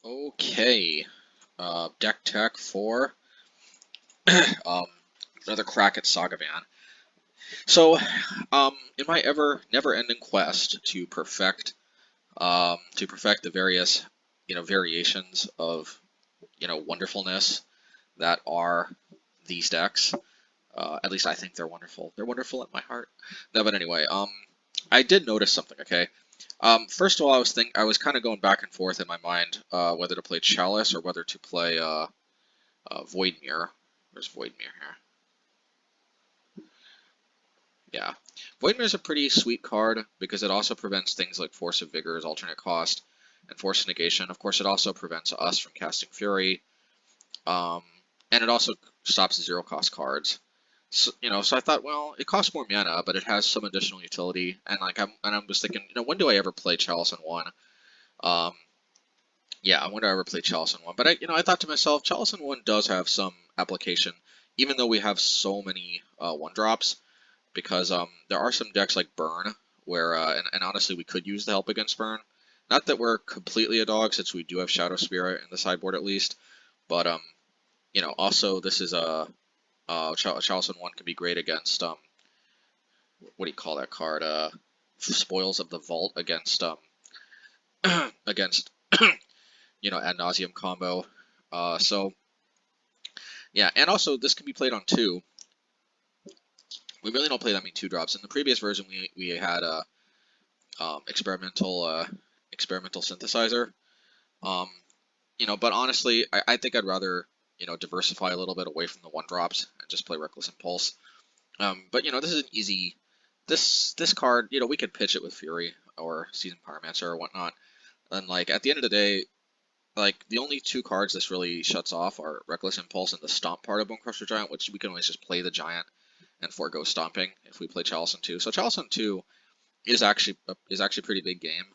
Okay, deck tech for um, another crack at Saga Man. So, in my never-ending quest to perfect the various, variations of, wonderfulness that are these decks. At least I think they're wonderful. They're wonderful at my heart. No, but anyway, I did notice something. Okay, first of all, I was kind of going back and forth in my mind whether to play Chalice or whether to play Void Mirror. Where's Void Mirror here? Yeah. Void Mirror is a pretty sweet card because it also prevents things like Force of Vigor's alternate cost and Force of Negation. Of course, it also prevents us from casting Fury, um, and it also stops zero-cost cards. So, so I thought, well, it costs more mana, but it has some additional utility, and I was thinking, when do I ever play Chalice in one? Um, yeah, when do I ever play Chalice in one? But I thought to myself, Chalice in one does have some application, even though we have so many one drops. Because there are some decks like Burn where, and honestly, we could use the help against Burn. Not that we're completely a dog, since we do have Shadow Spirit in the sideboard at least, but also this is Chalice in one can be great against what do you call that card? Spoils of the Vault against against Ad Nauseam combo. So yeah, and also this can be played on two. We really don't play that many two drops. In the previous version, we had a experimental synthesizer. Um, but honestly, I think I'd rather diversify a little bit away from the one drops and just play Reckless Impulse. But this is an easy. This card, we could pitch it with Fury or Seasoned Pyromancer or whatnot. And like at the end of the day, like the only two cards this really shuts off are Reckless Impulse and the Stomp part of Bonecrusher Giant, which we can always just play the Giant and forego stomping if we play Chalice in 2. So Chalice in 2 is actually a pretty big game,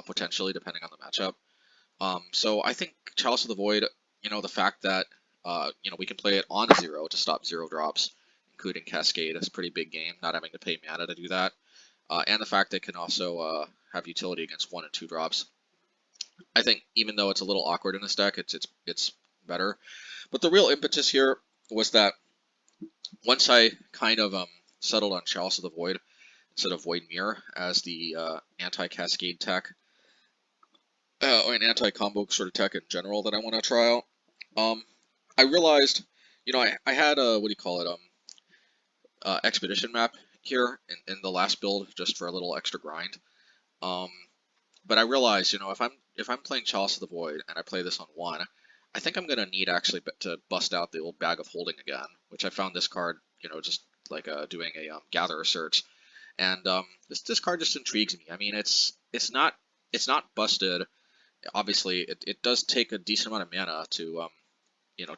potentially depending on the matchup. So I think Chalice of the Void, the fact that we can play it on 0 to stop 0 drops, including Cascade, is a pretty big game, not having to pay mana to do that. And the fact that it can also have utility against 1 and 2 drops. I think even though it's a little awkward in this deck, it's better. But the real impetus here was that once I kind of settled on Chalice of the Void instead of Void Mirror as the anti-Cascade tech, or an anti-combo sort of tech in general that I want to try out, I realized, I had a, what do you call it, expedition map here in the last build just for a little extra grind. But I realized, if I'm playing Chalice of the Void and I play this on 1, I think I'm gonna need actually to bust out the old Bag of Holding again, which I found this card, just like doing a Gatherer search, and this card just intrigues me. I mean, it's not busted. Obviously, it does take a decent amount of mana to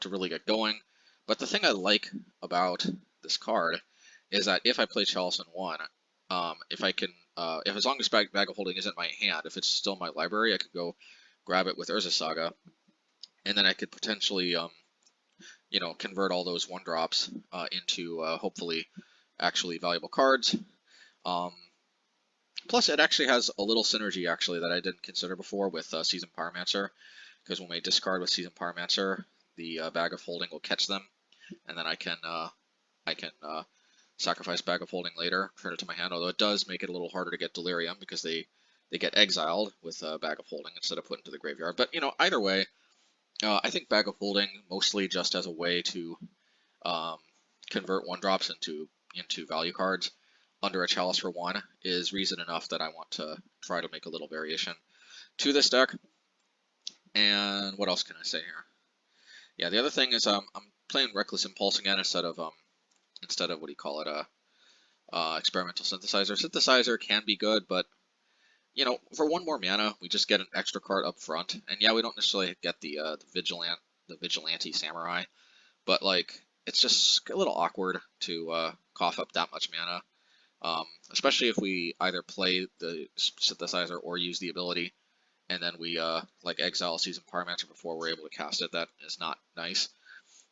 really get going. But the thing I like about this card is that if I play Chalice in 1, if I can, if as long as Bag of Holding isn't my hand, if it's still in my library, I could go grab it with Urza Saga, and then I could potentially, convert all those one drops into hopefully actually valuable cards. Um, Plus, it actually has a little synergy actually that I didn't consider before with Seasoned Pyromancer, because when we discard with Seasoned Pyromancer, the Bag of Holding will catch them, and then I can sacrifice Bag of Holding later, turn it to my hand. Although it does make it a little harder to get Delirium because they get exiled with Bag of Holding instead of put into the graveyard. But either way, I think Bag of Holding mostly just as a way to um, convert one drops into value cards under a Chalice for 1 is reason enough that I want to try to make a little variation to this deck. And what else can I say here? Yeah, the other thing is I'm playing Reckless Impulse again instead of what do you call it, Experimental Synthesizer. Synthesizer can be good, but for 1 more mana, we just get an extra card up front, and yeah, we don't necessarily get the Vigilante Samurai, but like it's just a little awkward to cough up that much mana. Especially if we either play the synthesizer or use the ability, and then we like exile Seasoned Pyromancer before we're able to cast it. That is not nice.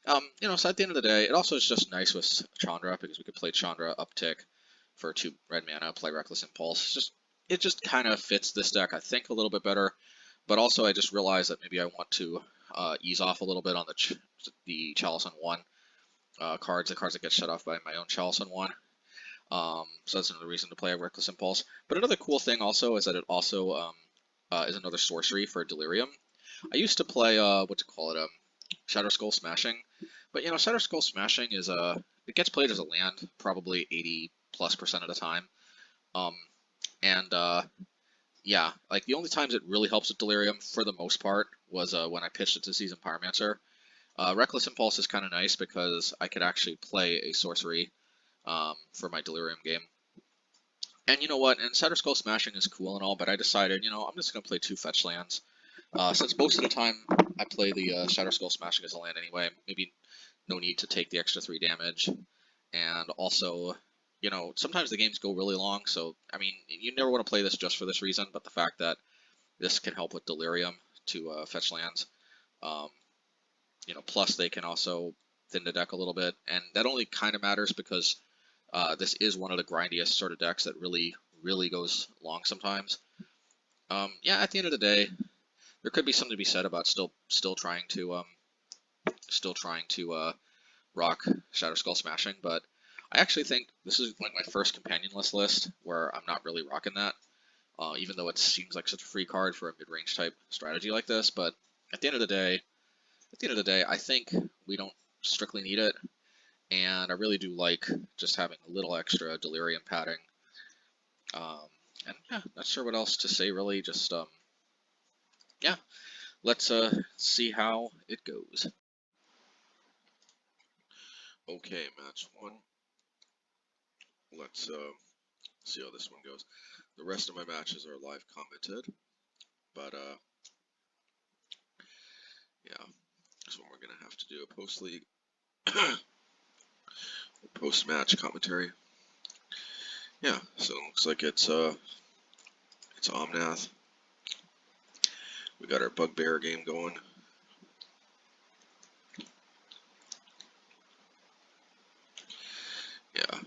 So at the end of the day, it also is just nice with Chandra because we could play Chandra uptick for 2 red mana, play Reckless Impulse. It just kind of fits this deck, I think, a little bit better. but also I just realized that maybe I want to ease off a little bit on the Chalice on 1 cards, the cards that get shut off by my own Chalice on 1. So that's another reason to play a Reckless Impulse. But another cool thing also is that it also is another sorcery for Delirium. I used to play Shadow Skull Smashing, but you know, Shadow Skull Smashing is it gets played as a land probably 80+% of the time. Yeah, like the only times it really helps with Delirium for the most part was when I pitched it to Seasoned Pyromancer. Reckless Impulse is kind of nice because I could actually play a sorcery for my Delirium game. And you know what? And Shadow Skull Smashing is cool and all, but I decided, you know, I'm just going to play 2 fetch lands. Since most of the time I play the Shadow Skull Smashing as a land anyway, maybe no need to take the extra 3 damage. And also, you know, sometimes the games go really long, so, I mean, you never want to play this just for this reason, but the fact that this can help with Delirium to fetch lands, you know, plus they can also thin the deck a little bit, and that only kind of matters because this is one of the grindiest sort of decks that really goes long sometimes. Yeah, at the end of the day, there could be something to be said about still trying to rock Shadow Skull Smashing, but I actually think this is like my first companionless list where I'm not really rocking that, even though it seems like such a free card for a mid-range type strategy like this. But at the end of the day, I think we don't strictly need it, and I really do like just having a little extra Delirium padding. And yeah, not sure what else to say really. Just yeah, let's see how it goes. Okay, match 1. Let's see how this one goes. The rest of my matches are live commented, but yeah, this one we're gonna have to do a post league, post match commentary. Yeah, so it looks like it's Omnath. We got our Bugbear game going. Yeah,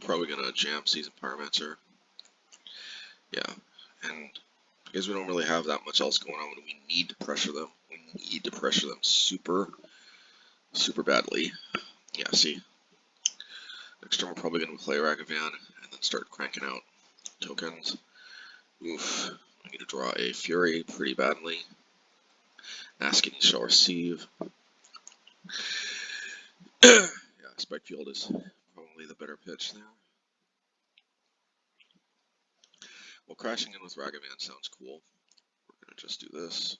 probably gonna jam Seasoned Pyromancer. Yeah, and because we don't really have that much else going on, we need to pressure them. We need to pressure them super badly. Yeah, see. Next turn we're probably going to play Ragavan and then start cranking out tokens. Oof. I need to draw a Fury pretty badly. Asking he shall receive. Yeah, Spikefield is probably the better pitch there. Well, crashing in with Ragavan sounds cool. We're going to just do this.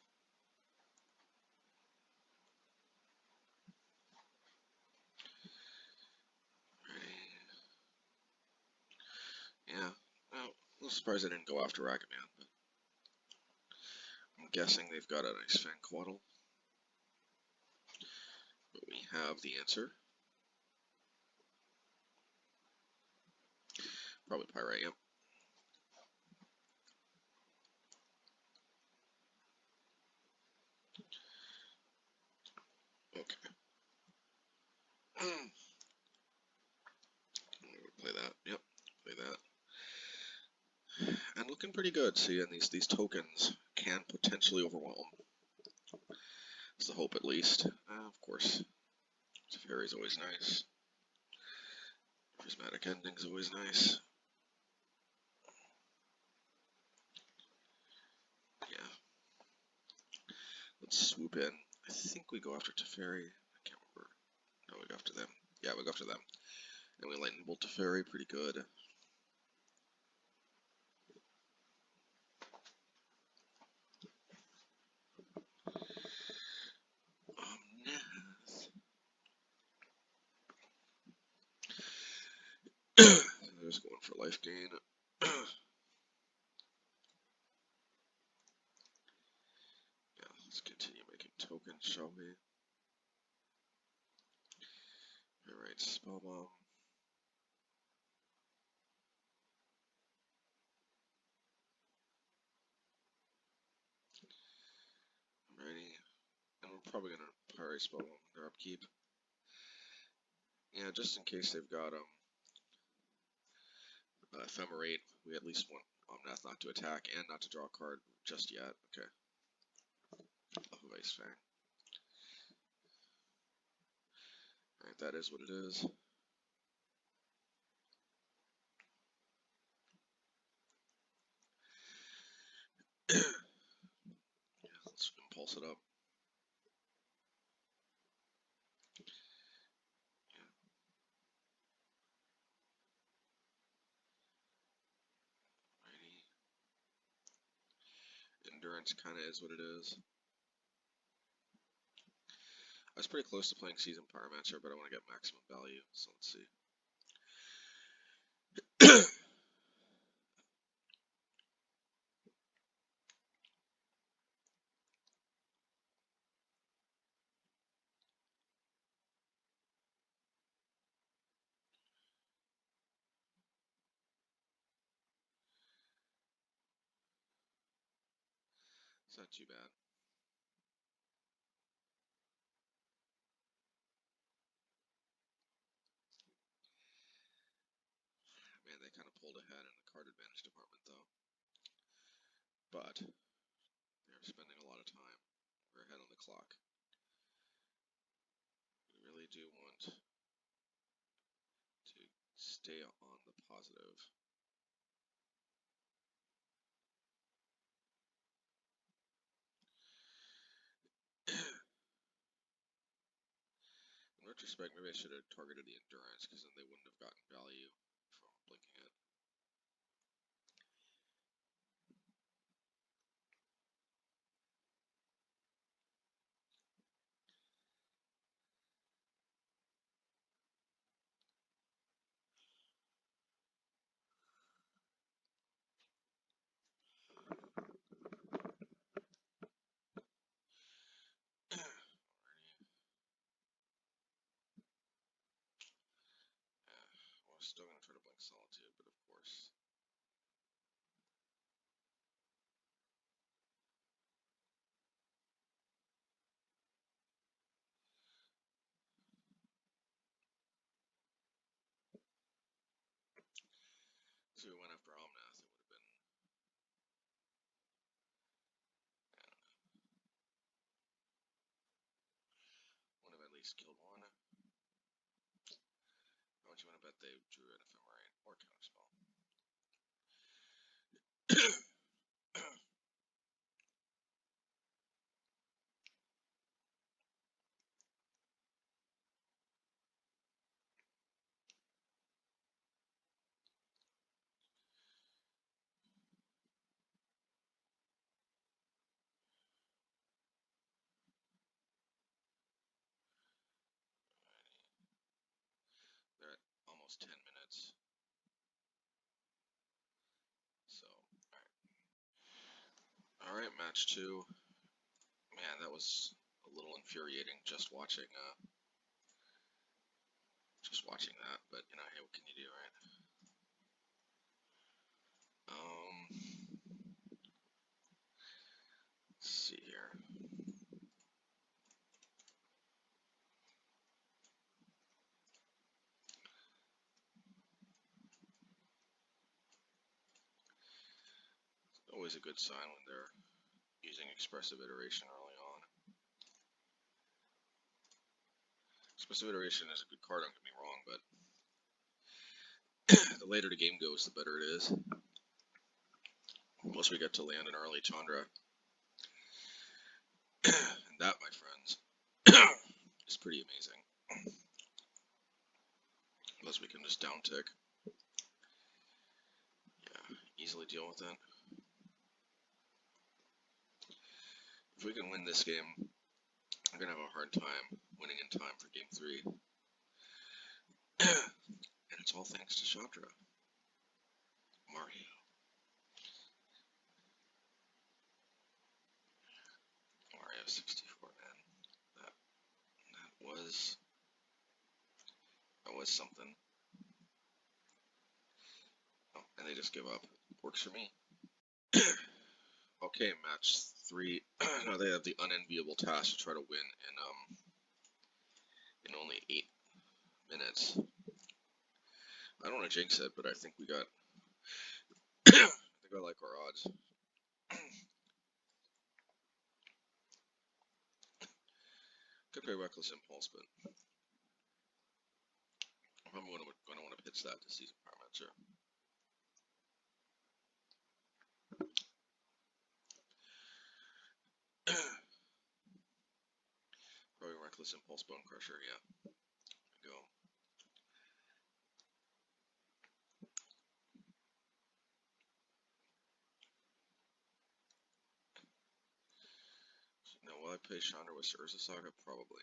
Yeah, well, a little surprised I didn't go after Ragavan, but I'm guessing they've got a nice Fanquaddle. But we have the answer. Probably Pyrite, yep. Okay. Play that, yep, play that. And looking pretty good, see, and these tokens can potentially overwhelm. That's the hope, at least. Of course, Teferi's always nice. Prismatic Ending's always nice. Yeah. Let's swoop in. I think we go after Teferi. I can't remember. No, we go after them. Yeah, we go after them. And we lightning bolt Teferi pretty good. They're just going for life gain. Yeah, let's continue making tokens, shall we? Pyrite Spellbomb. Alrighty. And we're probably gonna Pyrite Spellbomb their upkeep. Yeah, just in case they've got Ephemerate, we at least want Omnath not to attack and not to draw a card. just yet. Okay. Off of Ice Fang. Alright, that is what it is. Yeah, let's impulse it up. Endurance kind of is what it is. I was pretty close to playing Seasoned Pyromancer, but I want to get maximum value, so let's see. It's not too bad. Man, they kind of pulled ahead in the card advantage department, though. But they're spending a lot of time. We're ahead on the clock. We really do want to stay on the positive. In retrospect, maybe I should have targeted the endurance, because then they wouldn't have gotten value from blinking it. I was still going to try to blink Solitude, but of course. So we went after Omnath, it would have been, I don't know, would have at least killed one. How much you want to bet they drew an Ephemerate or Counterspell? They're at almost 10 minutes. So, alright, match 2. Man, that was a little infuriating just watching that, but you know, hey, what can you do, right? Let's see here. It's always a good sign when they're using expressive iteration early on. Expressive iteration is a good card, don't get me wrong, but the later the game goes, the better it is. Once we get to land an early Chandra. And that, my friends, is pretty amazing. Unless we can just down tick. Yeah, easily deal with it. If we can win this game, I'm going to have a hard time winning in time for game 3. And it's all thanks to Chandra. Mario. Mario 64, man. That was something. Oh, and they just give up. Works for me. Okay, match 3. Now they have the unenviable task to try to win in only 8 minutes. I don't want to jinx it, but I think we got I think I like our odds. Could play Reckless Impulse, but I'm going to want to pitch that to Season Pyromancer. Probably Reckless Impulse, Bonecrusher, yeah. Go. Now, will I play Chandra with Urza Saga? Probably.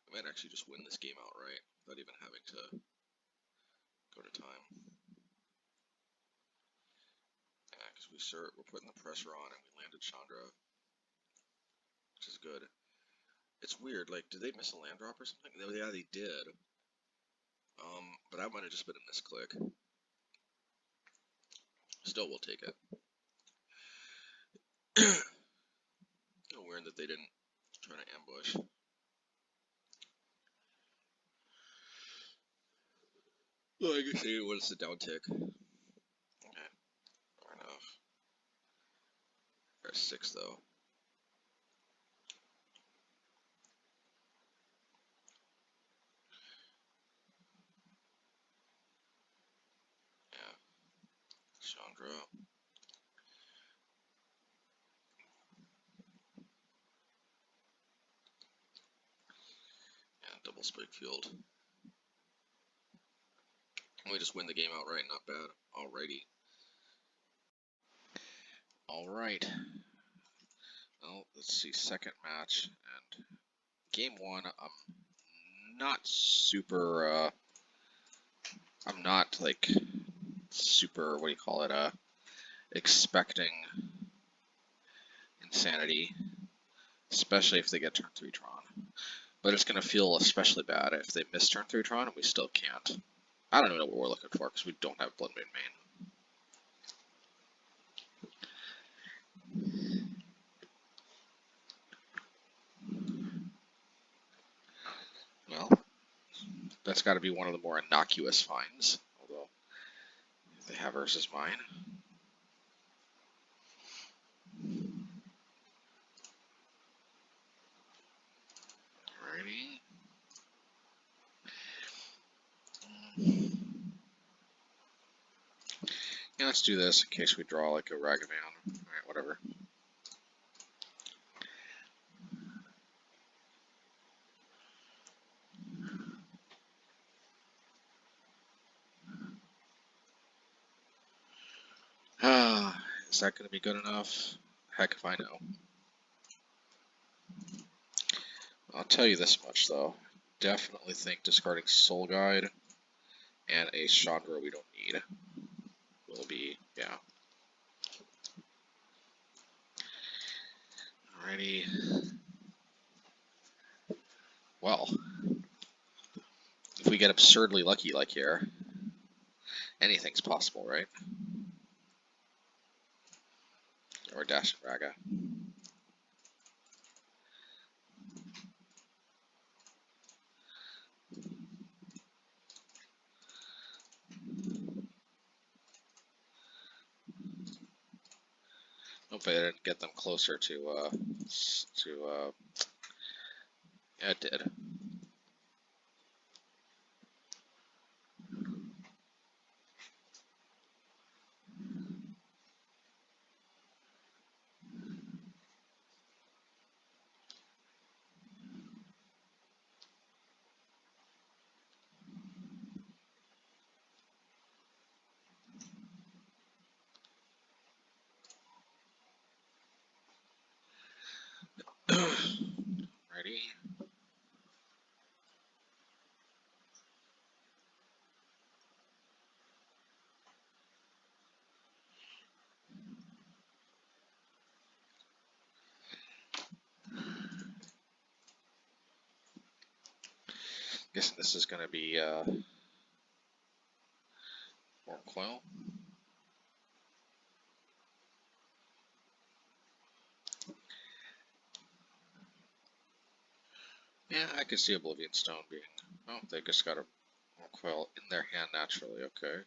I might actually just win this game outright without even having to go to time. Yeah, because we're putting the pressure on and we landed Chandra, which is good. It's weird, like, did they miss a land drop or something? Yeah, they did. But I might have just been a misclick. Still, we'll take it. Weird that they didn't try to ambush. Well, I guess they want us to down tick. Okay, fair enough. There's 6 though. Yeah, Chandra. Yeah, double Spikefield. We just win the game outright, not bad. Alrighty. Alright. Well, let's see, second match, and game 1, I'm not super, I'm not, like, super, what do you call it, expecting insanity, especially if they get turn 3 Tron. But it's going to feel especially bad if they miss turn 3 Tron and we still can't. I don't even know what we're looking for because we don't have Blood Moon main. Well, that's got to be one of the more innocuous finds, although they have Urza's Mine. Alrighty. Yeah, let's do this in case we draw like a Ragavan. Alright, whatever. Is that going to be good enough? Heck if I know. I'll tell you this much though. Definitely think discarding Soul Guide and a Chandra we don't need will be, yeah. Alrighty. Well, if we get absurdly lucky like here, anything's possible, right? Or Dash and Raga. Hopefully I didn't get them closer to, yeah, it did. Ready? Guessing this is going to be more coil. Yeah, I could see Oblivion Stone being. Oh, they just got a more coil in their hand naturally. Okay.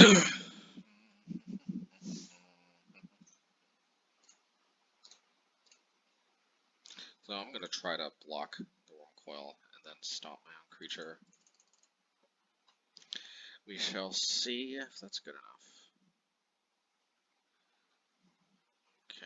So I'm going to try to block the wrong coil and then stomp my own creature. We shall see if that's good enough. Okay.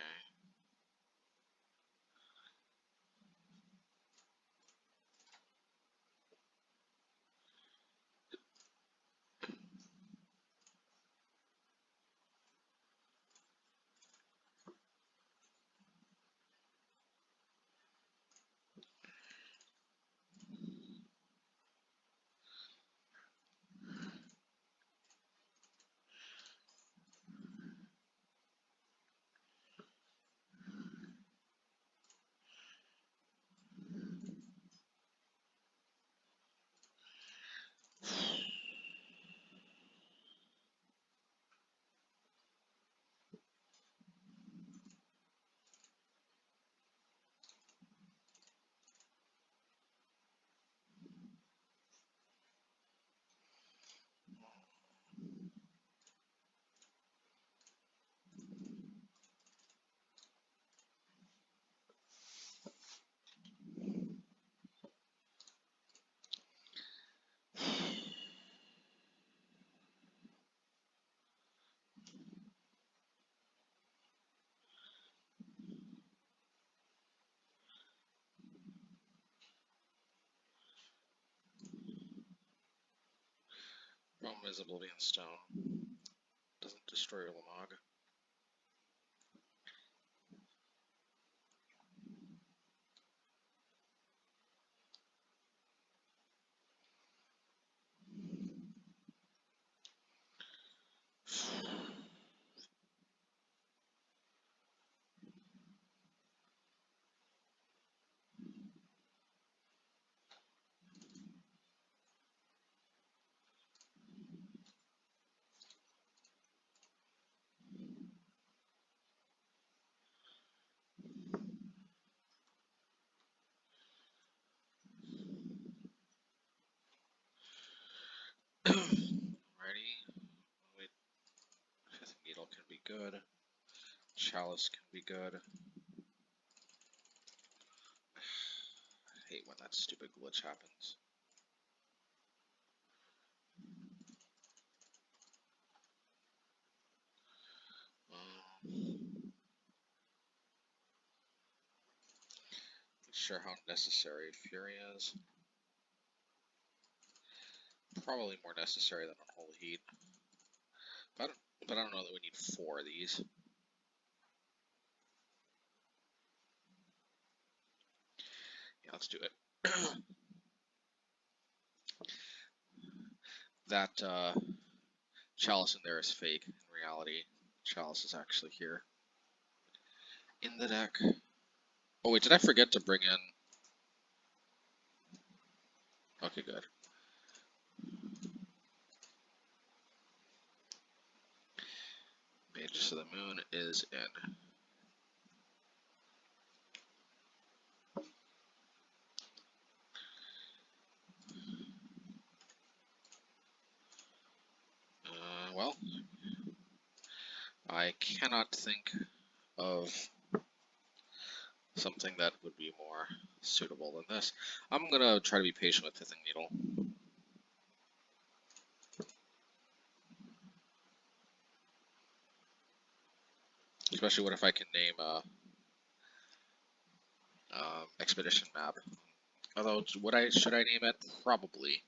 Problem is Oblivion Stone doesn't destroy your Lamog. Alrighty. Wait. Fifth Needle can be good. Chalice can be good. I hate when that stupid glitch happens. Not sure how necessary Fury is. Probably more necessary than Unholy Heat. But I don't know that we need 4 of these. Yeah, let's do it. That Chalice in there is fake. In reality, Chalice is actually here in the deck. Oh wait, did I forget to bring in? Okay, good. Mage of the Moon is in. Well, I cannot think of something that would be more suitable than this. I'm gonna try to be patient with Pithing Needle. Especially what if I can name a expedition map. Although, should I name it? Probably.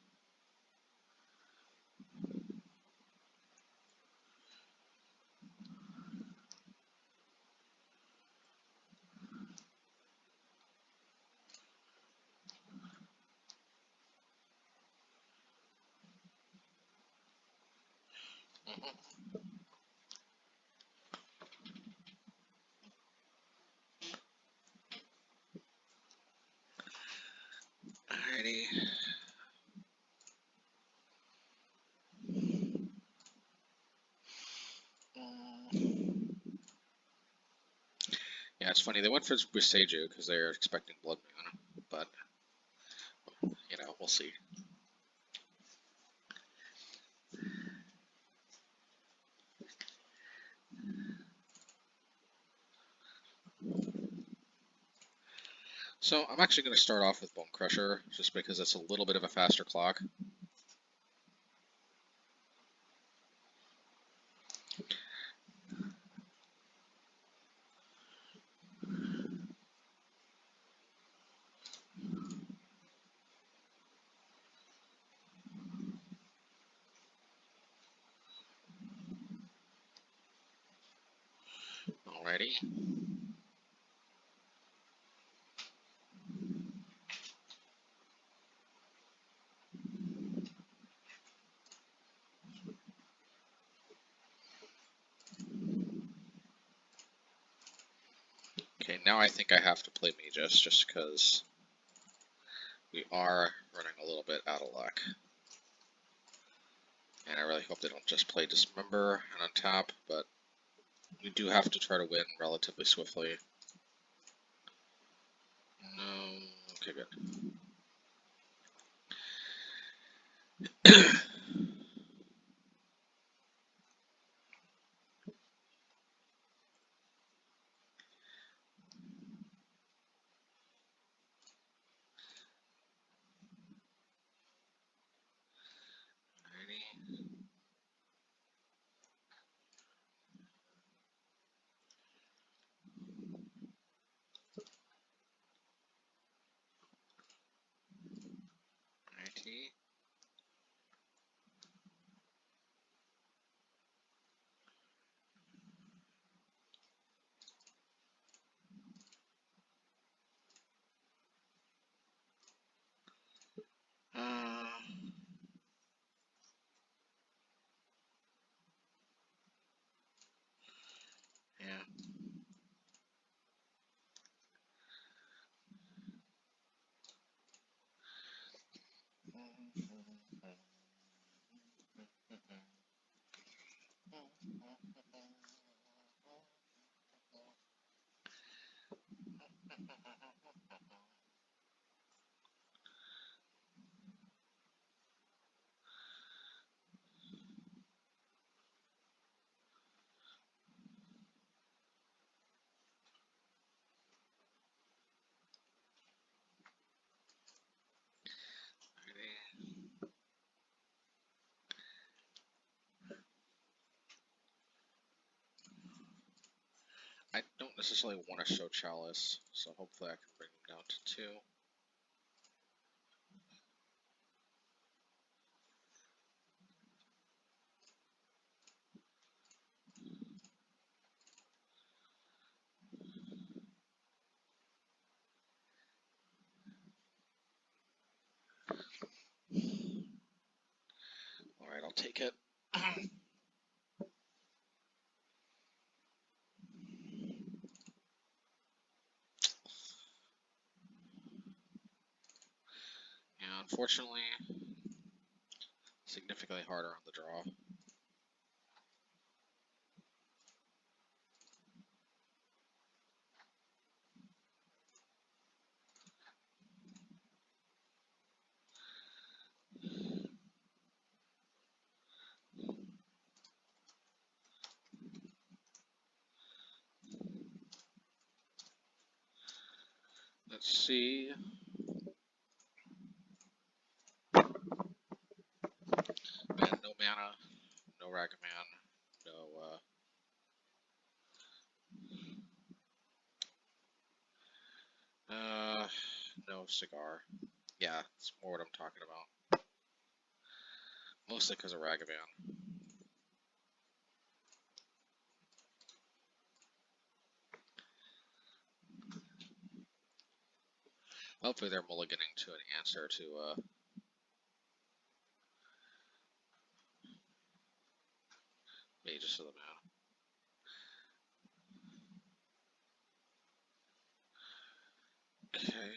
Alrighty. Yeah, it's funny. They went for Briseiju because they were expecting Blood Moon, but you know, we'll see. So I'm actually going to start off with Bonecrusher, just because it's a little bit of a faster clock. Alrighty. Okay, now I think I have to play Magus, just because we are running a little bit out of luck. And I really hope they don't just play Dismember and untap, but we do have to try to win relatively swiftly. No, okay, good. Alrighty. Yeah. I don't necessarily want to show Chalice, so hopefully I can bring him down to 2. Alright, I'll take it. Yeah, unfortunately, significantly harder on the draw. Let's see. Man, no mana, no Ragavan, no Cigar. Yeah, that's more what I'm talking about. Mostly because of Ragavan. Hopefully they're mulliganing to an answer to, Magus of the Mana. Okay.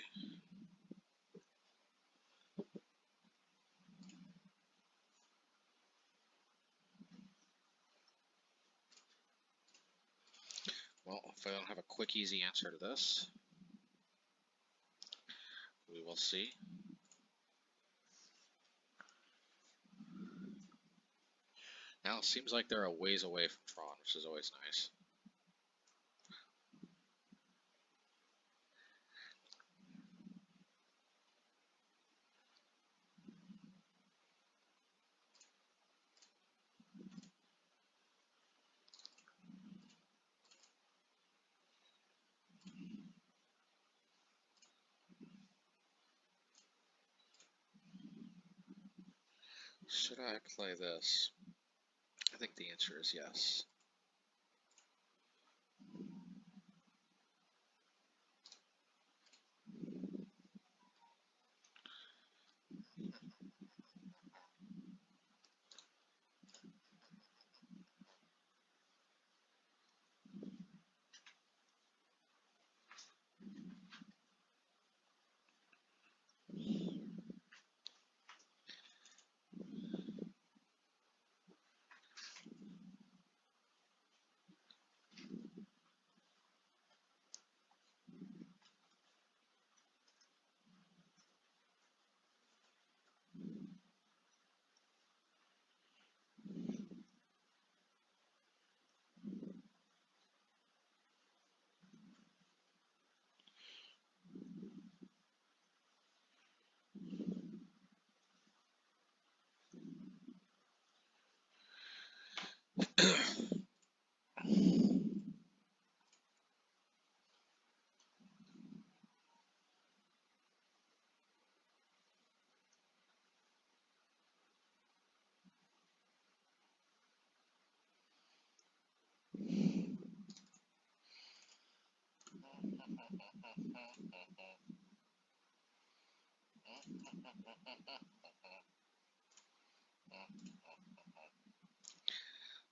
Well, if I don't have a quick, easy answer to this, we will see. Now it seems like they're a ways away from Tron, which is always nice. Should I play this? I think the answer is yes.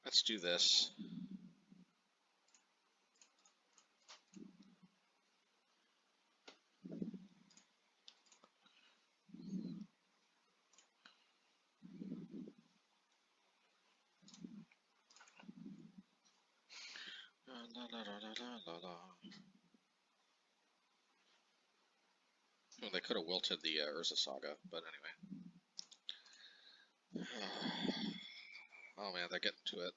Let's do this. La, la, la, la, la, la. Well, they could have wilted the Urza Saga, but anyway. Oh man, they're getting to it.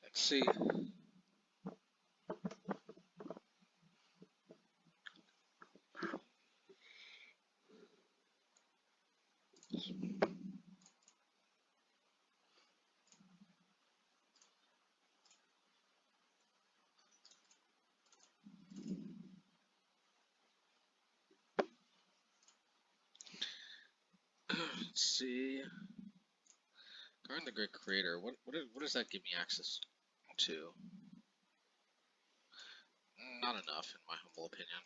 Let's see. Let's see. Guard the Great Creator. What does that give me access to? Not enough, in my humble opinion.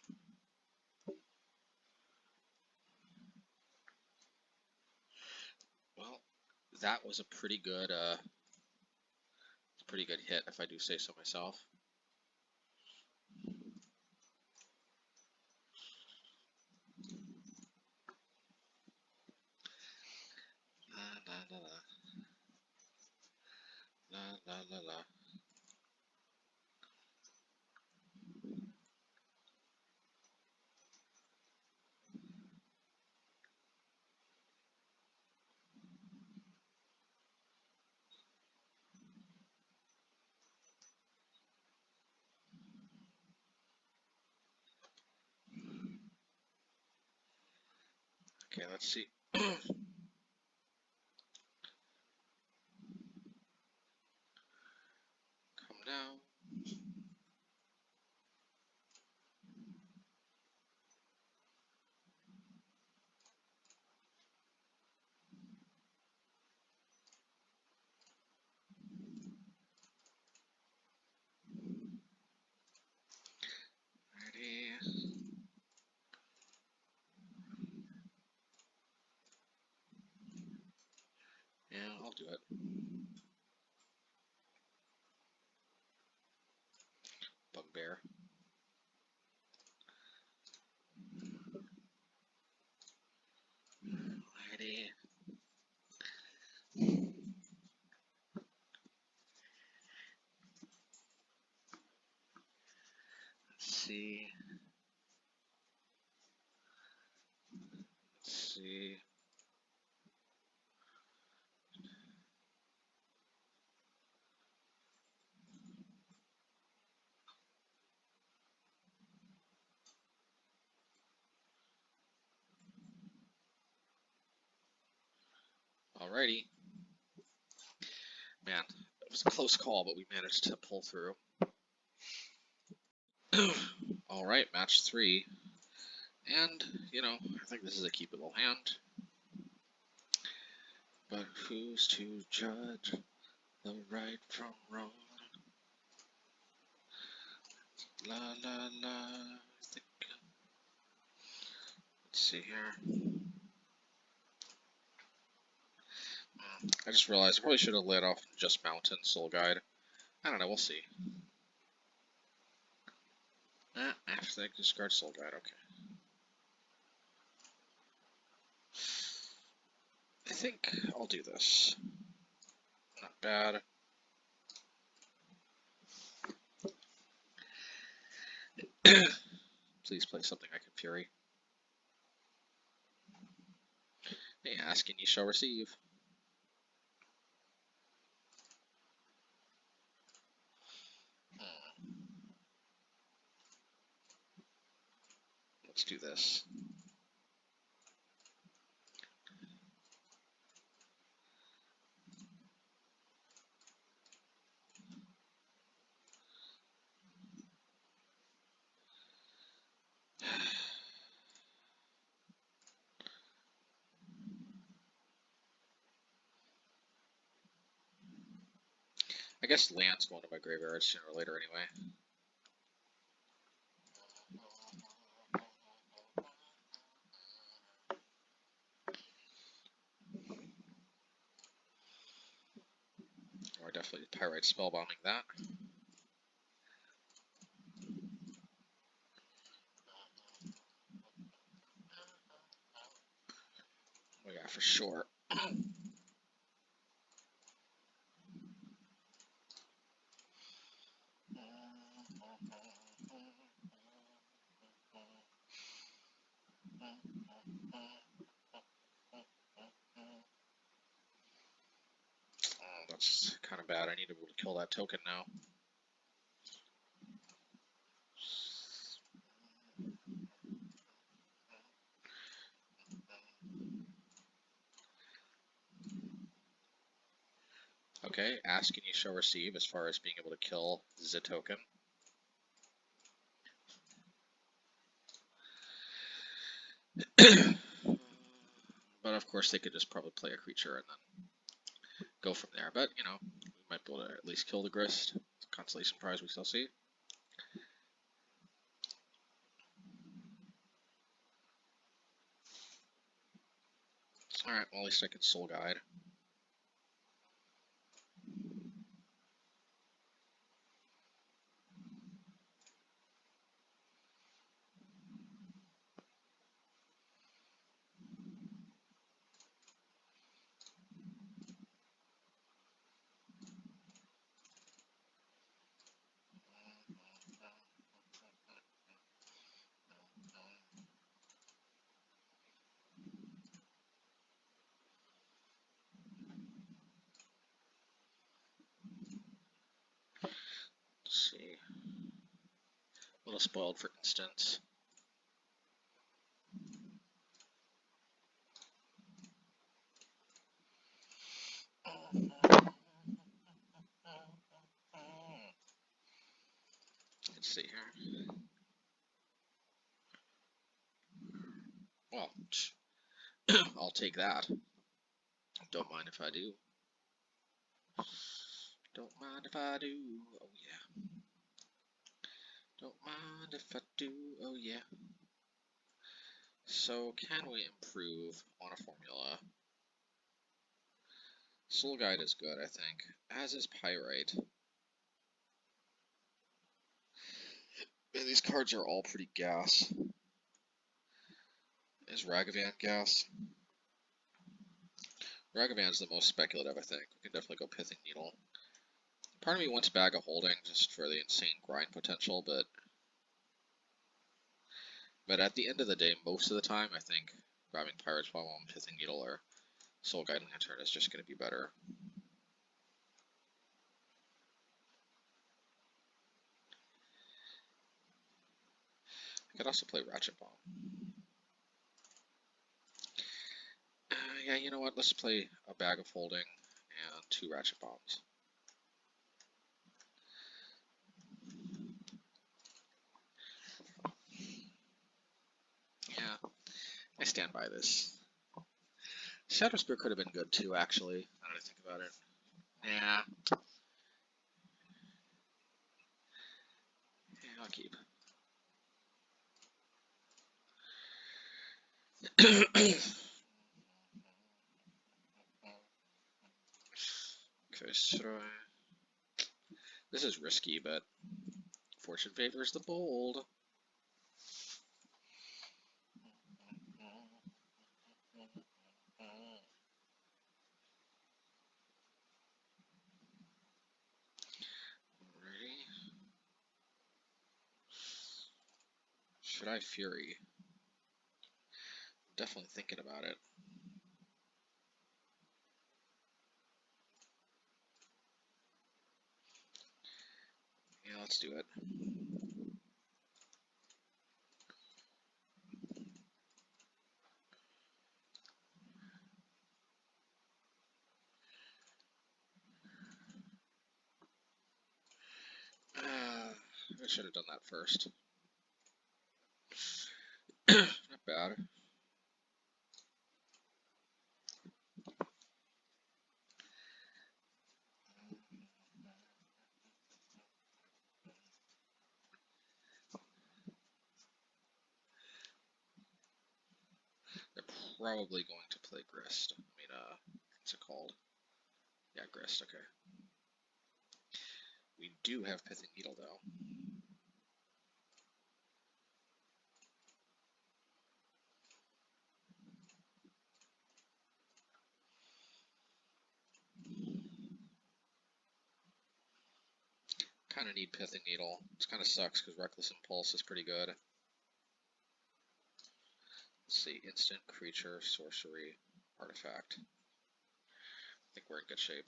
Well, that was a pretty good hit, if I do say so myself. La la la la. La la la la. Okay, let's see. Come down. Ready. Yeah, I'll do it. Bugbear. Ready. see. Let's see. Alrighty. Man, it was a close call, but we managed to pull through. Alright, match 3. And, you know, I think this is a keepable hand. But who's to judge the right from wrong? La la la. I think. Let's see here. I just realized I probably should have let off just Mountain Soul Guide. I don't know, we'll see. After that, discard Soul Guide, okay. I think I'll do this. Not bad. Please play something I can Fury. Hey, ask and you shall receive. Let's do this. I guess land's going to my graveyard sooner or later anyway. Or definitely Pyrite Spellbombing that. Oh yeah, for sure. Oh, that's kind of bad. I need to be able to kill that token now. Okay, ask and you shall receive as far as being able to kill the token. But of course they could just probably play a creature and then go from there. But, you know, we might be able to at least kill the Grist. It's a consolation prize we still see. Alright, well at least I can Soul Guide. Let's see. A little spoiled for instance. Let's see here. Well, I'll take that. Don't mind if I do. Don't mind if I do. Oh yeah. Don't mind if I do. Oh yeah. So can we improve on a formula? Soul Guide is good, I think. As is Pyrite. Man, these cards are all pretty gas. Is Ragavan gas? Ragavan's the most speculative, I think. We can definitely go Pithing Needle. Part of me wants Bag of Holding just for the insane grind potential, but But at the end of the day, most of the time, I think grabbing Pyrite Spellbomb, Pithing Needle, or Soul Guide Lantern is just going to be better. I could also play Ratchet Bomb. Yeah, you know what? Let's play a Bag of Holding and 2 Ratchet Bombs. Yeah, I stand by this. Shadow Spear could have been good too, actually, now that I think about it. Yeah. Yeah, I'll keep. Okay, should I... This is risky, but fortune favors the bold. Alrighty. Should I Fury? Definitely thinking about it. Yeah, let's do it. I should have done that first. Not bad. They're probably going to play Grist. I mean, what's it called? Yeah, Grist, okay. We do have Pithing Needle, though. Kind of need Pithing Needle. It kind of sucks because Reckless Impulse is pretty good. Let's see, instant, creature, sorcery, artifact. I think we're in good shape.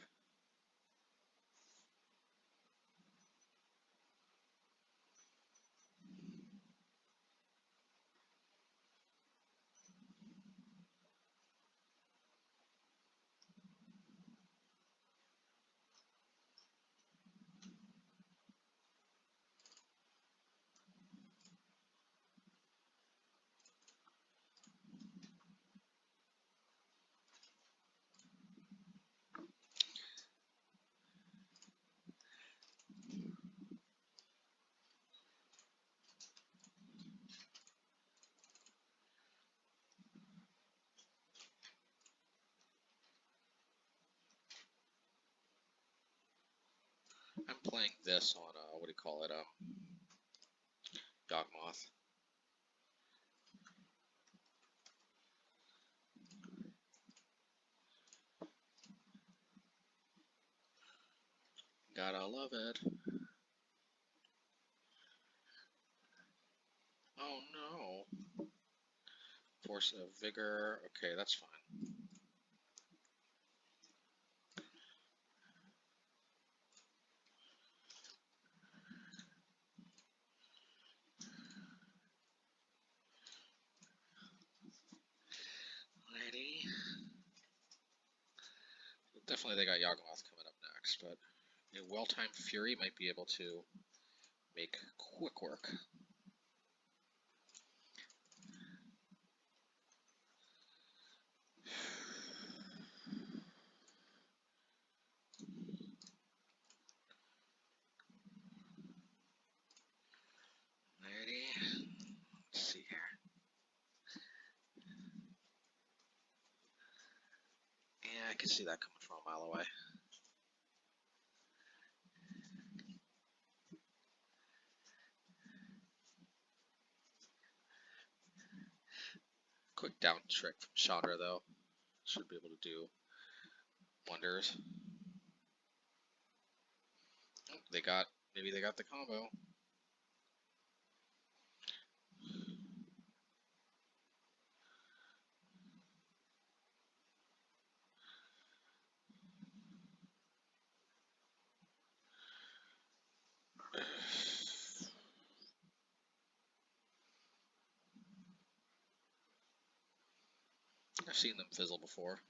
I'm playing this on, what do you call it, Yawgmoth. Gotta love it. Oh no. Force of Vigor. Okay, that's fine. Lady. Definitely they got Yawgmoth coming up next, but a well-timed Fury might be able to make quick work. Lady. Let's see here. Yeah, I can see that coming from a mile away. Quick down trick from Chandra, though. Should be able to do wonders. Oh, maybe they got the combo. I've seen them fizzle before.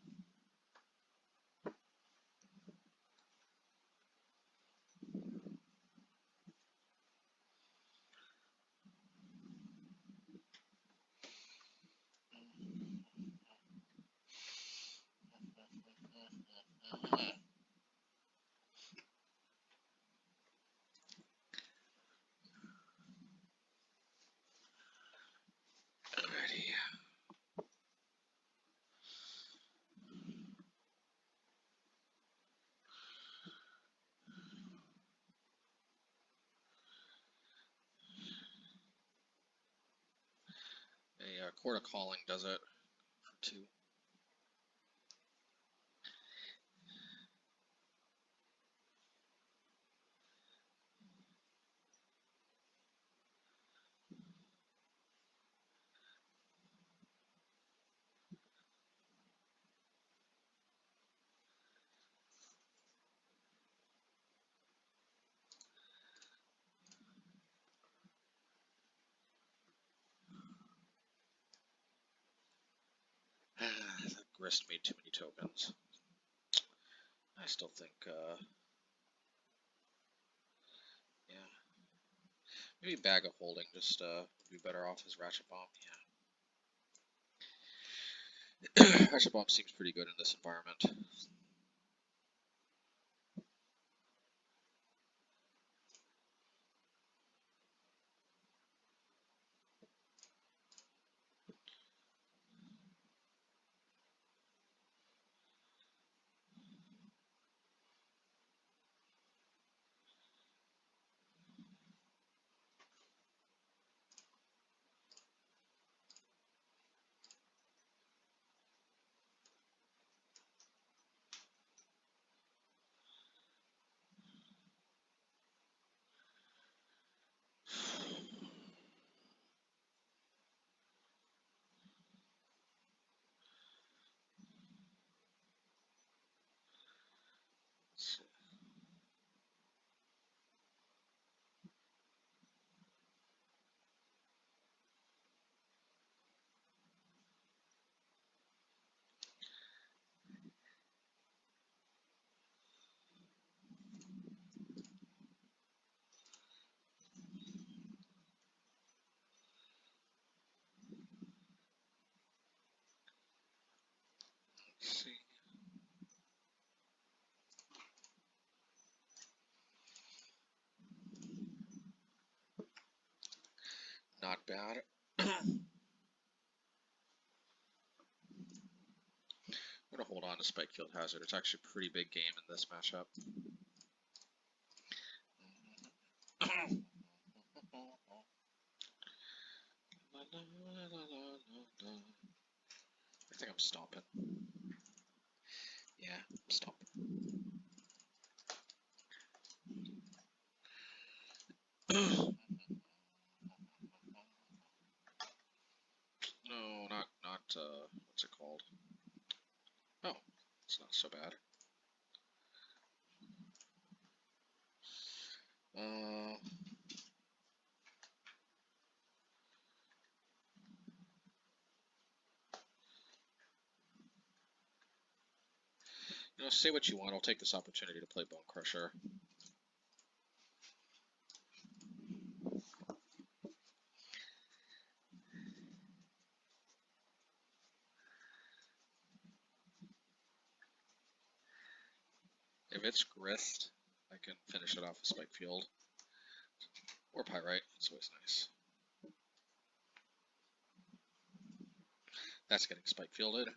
A Court of Calling does it for 2. That Grist made too many tokens. I still think, yeah. Maybe Bag of Holding just be better off as Ratchet Bomb, yeah. Ratchet Bomb seems pretty good in this environment. Let's see. Not bad. I'm going to hold on to Spikefield Hazard. It's actually a pretty big game in this matchup. I think I'm stomping. Yeah, I'm stomping. No, not what's it called? Oh, it's not so bad. You know, say what you want. I'll take this opportunity to play Bonecrusher. If it's Grist, I can finish it off with Spikefield. Or Pyrite. It's always nice. That's getting Spikefielded.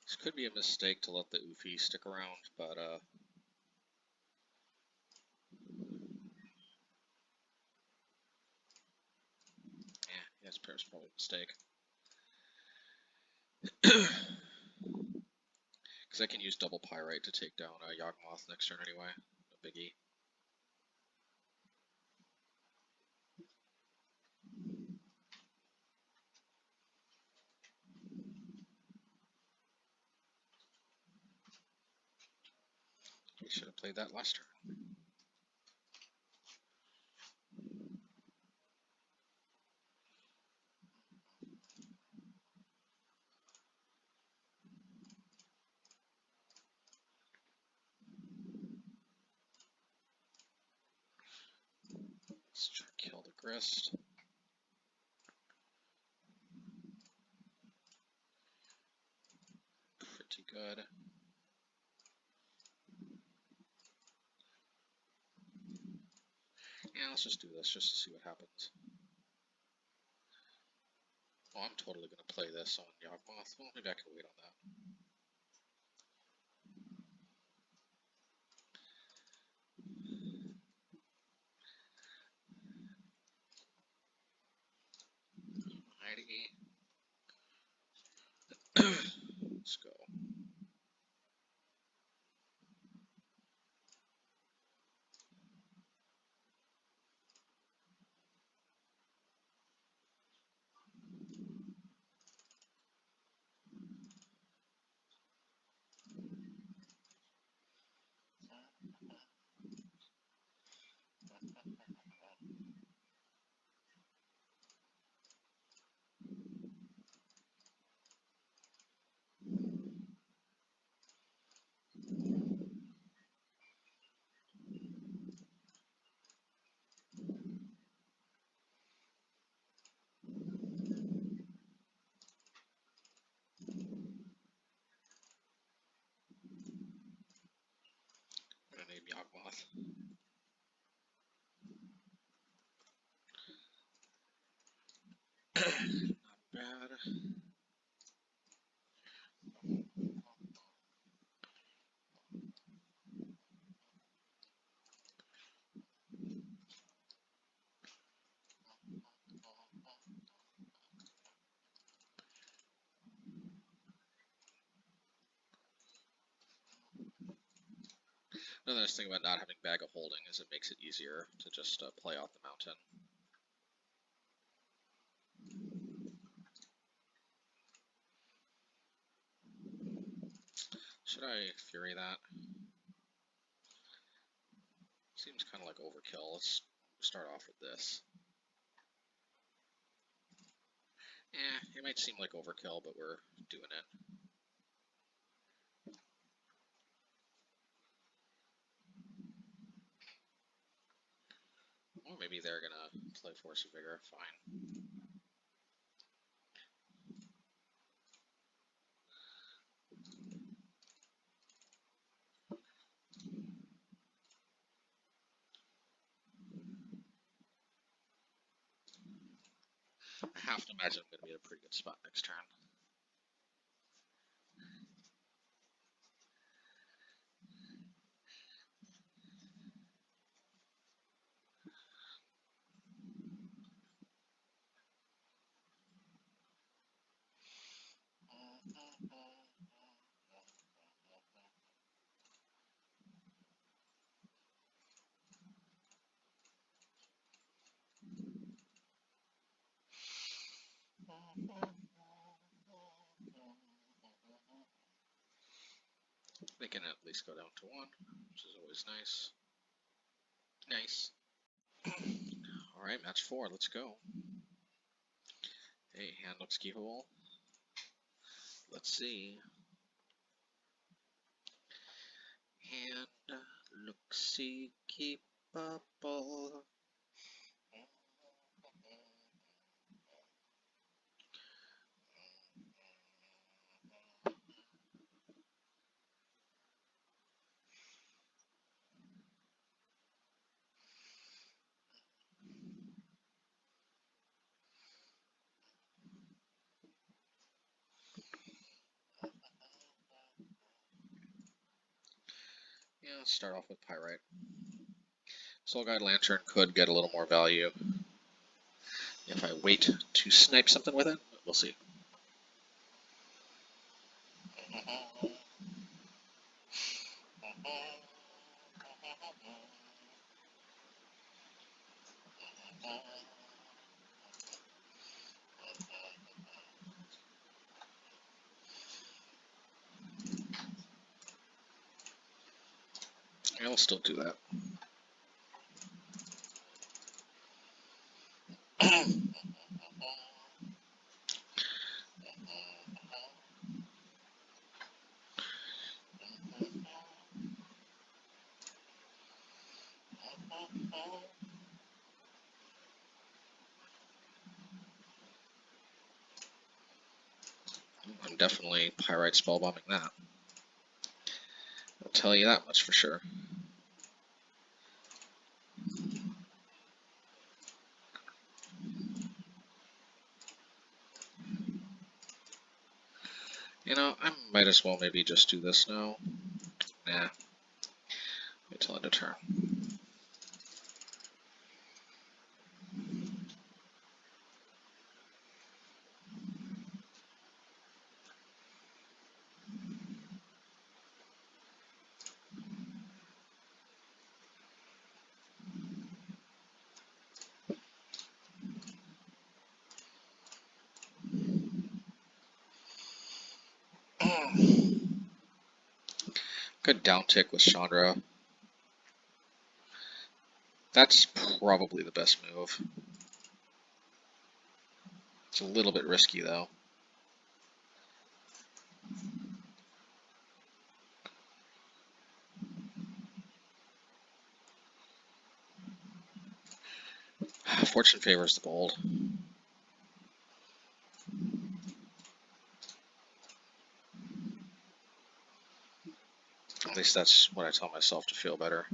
This could be a mistake to let the Oofy stick around, but yeah, his pair's probably a mistake. Because I can use double Pyrite to take down Yawgmoth next turn anyway. No biggie. We should have played that last turn. Let's try to kill the Grist. Pretty good. Yeah, let's just do this just to see what happens. Oh, I'm totally going to play this on Yawgmoth. Well, maybe I can wait on that. Let's go. I'm going to name Yawgmoth. Not bad. Another nice thing about not having Bag of Holding is it makes it easier to just play off the mountain. Should I Fury that? Seems kind of like overkill. Let's start off with this. Yeah, it might seem like overkill, but we're doing it. Or maybe they're gonna play Force of Vigor. Fine. I have to imagine I'm gonna be in a pretty good spot next turn. They can at least go down to 1, which is always nice. Nice. Alright, match 4, let's go. Hey, hand looks keepable. Let's see. Hand looks keepable. Yeah, let's start off with Pyrite. Soul Guide Lantern could get a little more value if I wait to snipe something with it. We'll see. I'll still do that. I'm definitely Pyrite Spellbombing that. I'll tell you that much for sure. You know, I might as well maybe just do this now. Nah. Wait till end of turn. Good down tick with Chandra. That's probably the best move. It's a little bit risky though. Fortune favors the bold. At least that's what I tell myself to feel better.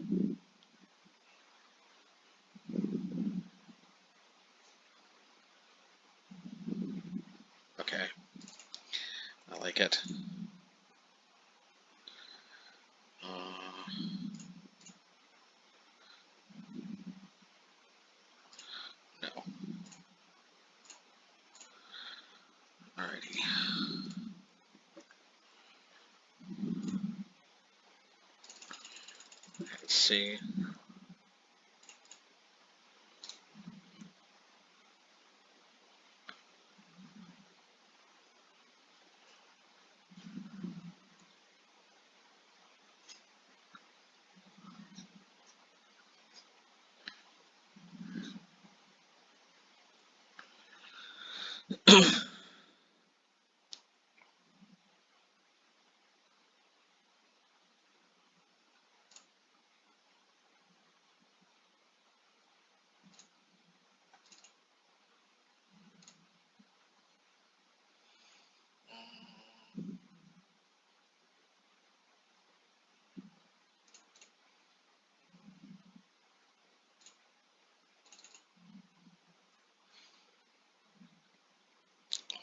Okay. I like it. No. Alrighty. Let's see.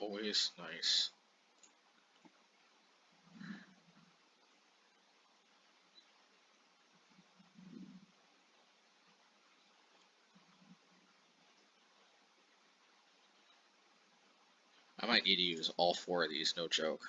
Always nice. I might need to use all 4 of these, no joke.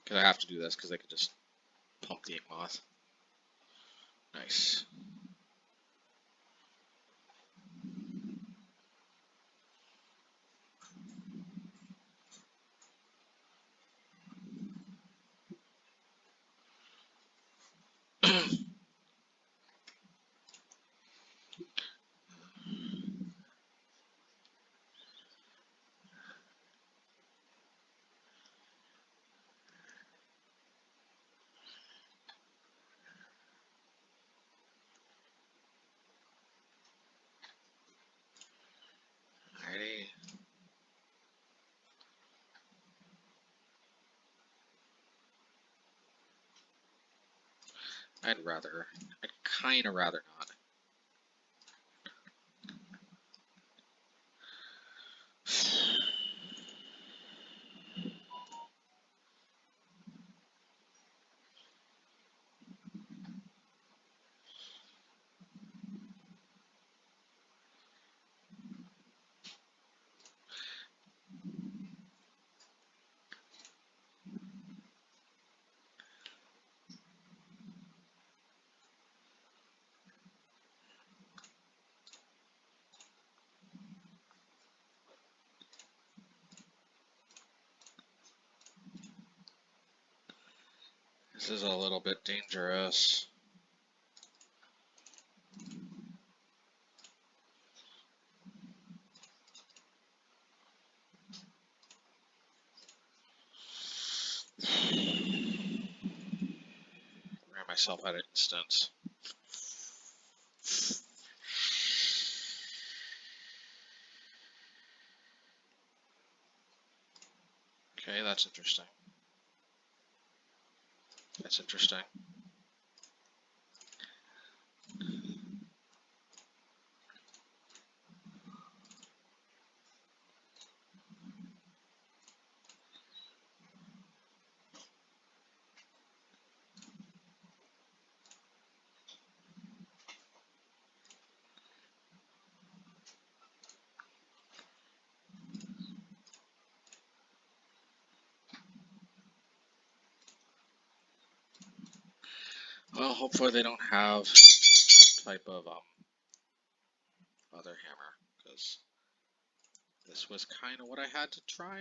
Because I have to do this because I could just pump the Yawgmoth. Nice. I'd kind of rather not. This is a little bit dangerous. Ran myself out of instance. Okay, that's interesting. That's interesting. Well, hopefully they don't have some type of other hammer, because this was kind of what I had to try.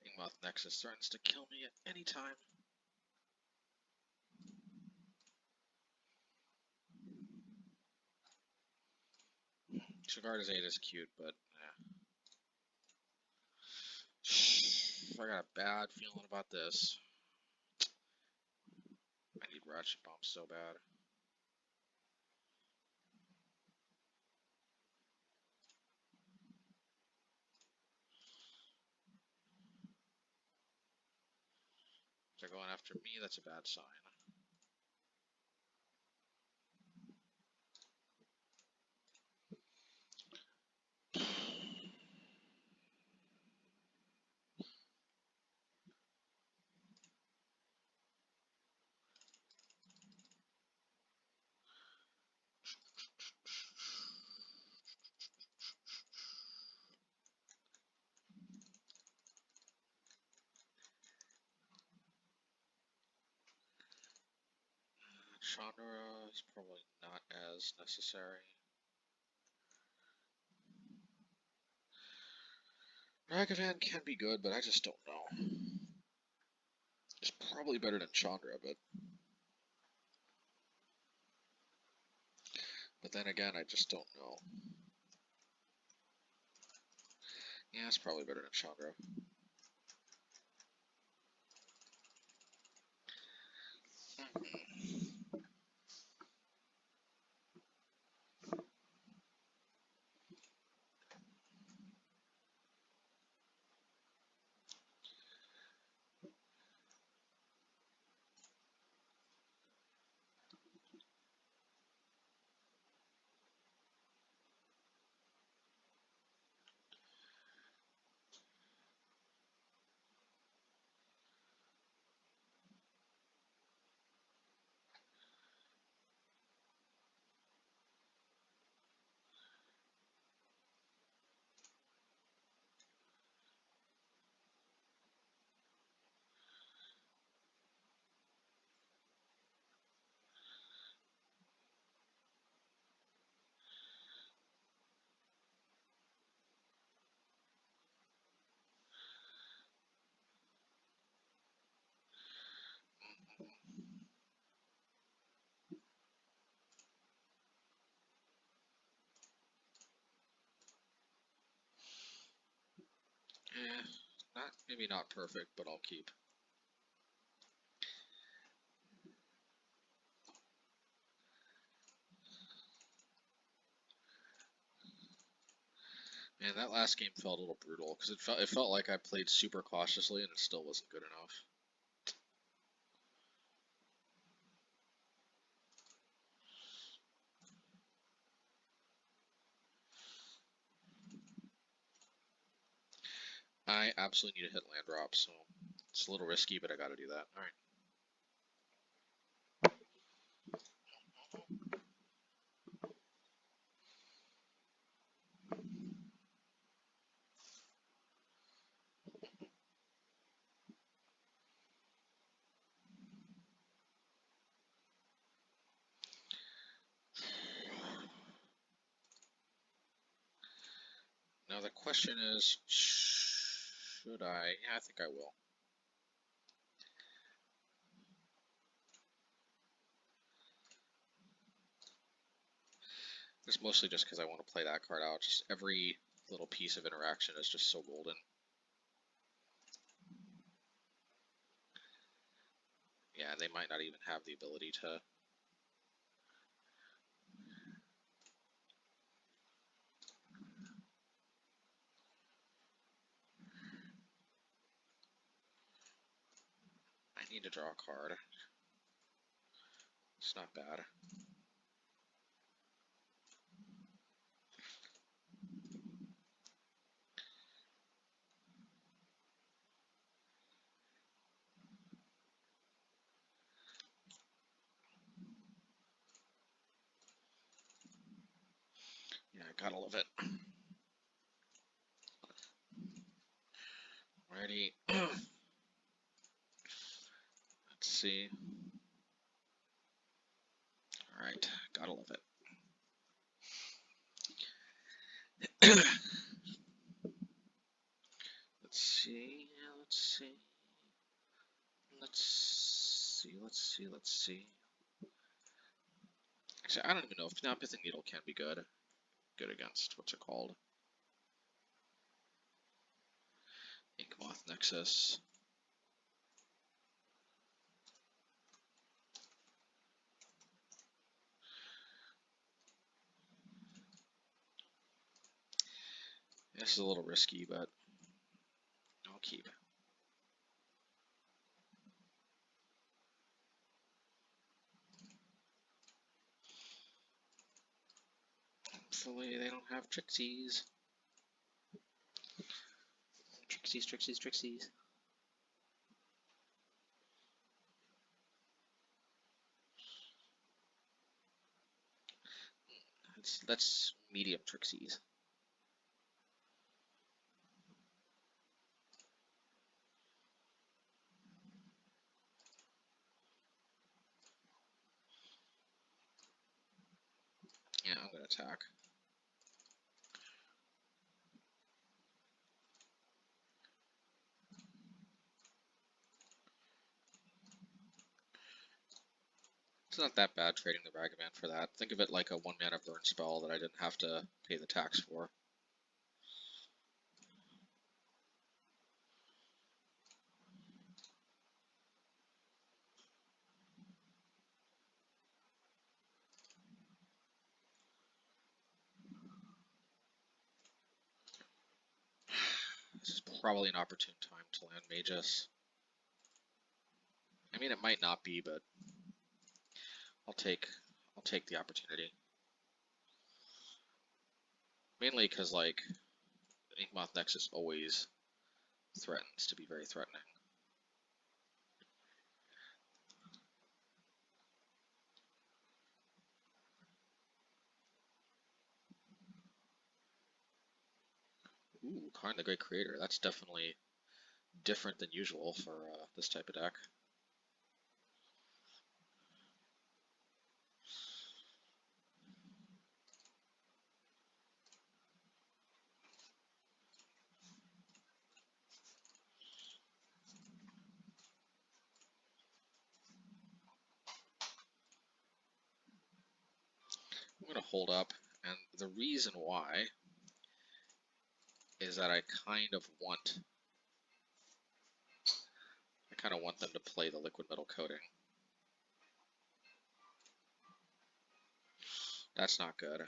Yawgmoth Nexus threatens to kill me at any time. Shagarda's 8 is cute, but I got a bad feeling about this. I need Ratchet Bomb so bad. If they're going after me, that's a bad sign. Chandra is probably not as necessary. Ragavan can be good, but I just don't know. It's probably better than Chandra, but then again, I just don't know. Yeah, it's probably better than Chandra. Maybe not perfect, but I'll keep. Man, that last game felt a little brutal because it felt like I played super cautiously and it still wasn't good enough. I absolutely need to hit land drop, so it's a little risky, but I got to do that. All right. Now the question is, should I? Yeah, I think I will. It's mostly just because I want to play that card out. Just every little piece of interaction is just so golden. Yeah, they might not even have the ability to. I need to draw a card. It's not bad. Yeah, I gotta love it. Alrighty. Let's see. Alright, gotta love it. Let's see, let's see. Let's see. Actually, I don't even know if now Pithing Needle can be good. Good against, what's it called? Yawgmoth Nexus. This is a little risky, but I'll keep. Hopefully they don't have Trixies. Trixies. That's medium Trixies. Yeah, I'm gonna attack. It's not that bad trading the Ragavan for that. Think of it like a 1-mana burn spell that I didn't have to pay the tax for. This is probably an opportune time to land Magus. I mean, it might not be, but I'll take the opportunity. Mainly because, like, Yawgmoth Nexus always threatens to be very threatening. Ooh, Karn the Great Creator. That's definitely different than usual for this type of deck. I'm going to hold up, and the reason why is that I kind of want them to play the liquid metal coating. That's not good.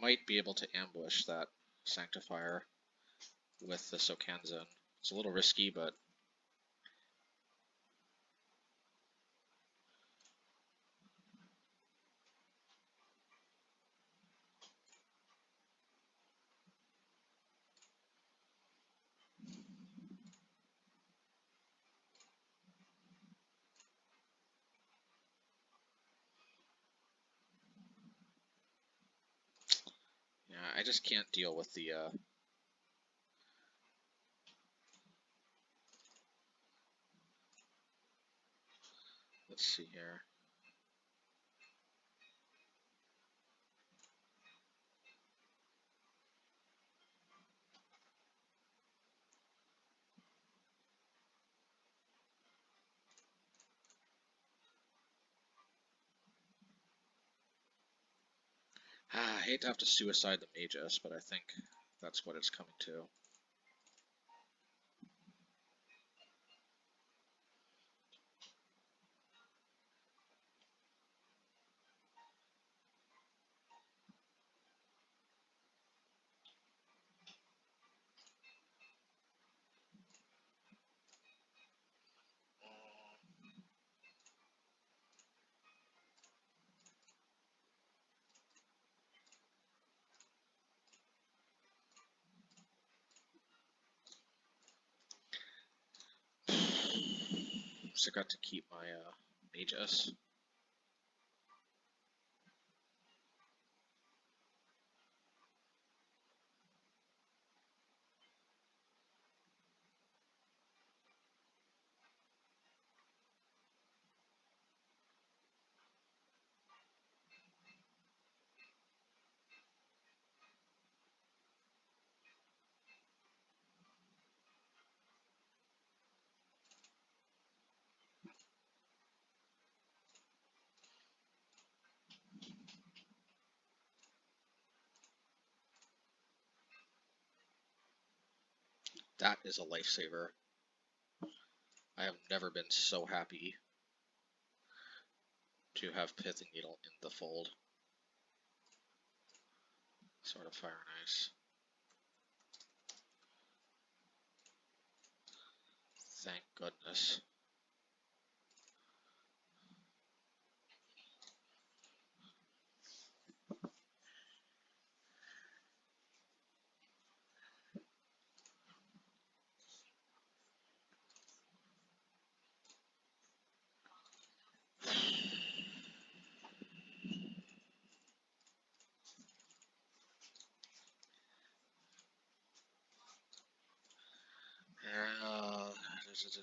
might be able to ambush that Sanctifier with the Sokenzan. It's a little risky, but yeah, I just can't deal with the let's see here. I hate to have to suicide the Magus, but I think that's what it's coming to. So I got to keep my Magus. That is a lifesaver. I have never been so happy to have Pithing Needle in the fold. Sort of Fire and Ice. Thank goodness.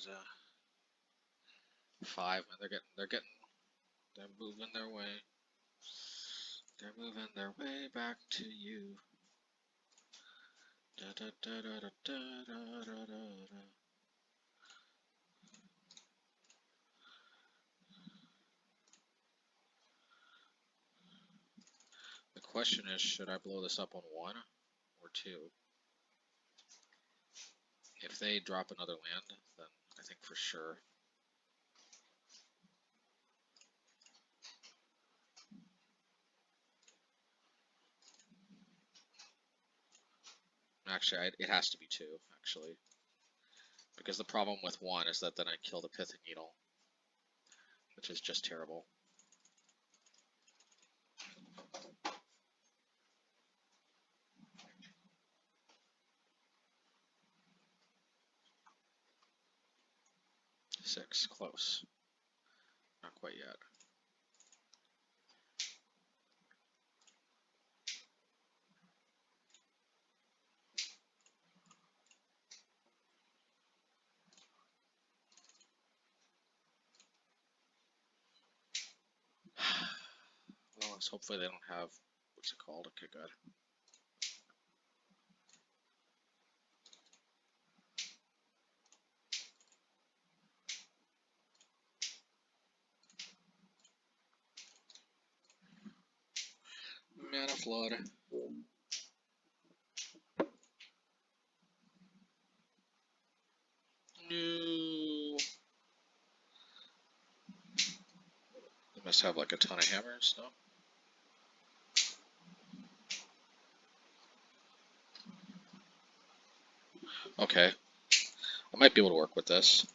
Uh, 5. They're moving their way. They're moving their way back to you. Da, da, da, da, da, da, da, da, da. The question is, should I blow this up on 1 or 2? If they drop another land, then I think for sure. Actually, it has to be 2, actually. Because the problem with 1 is that then I kill the Pithing Needle, which is just terrible. Six, close. Not quite yet. Well, let's hopefully they don't have, what's it called? Okay, good. Mana Flood. No. They must have like a ton of hammers, no? Okay. I might be able to work with this.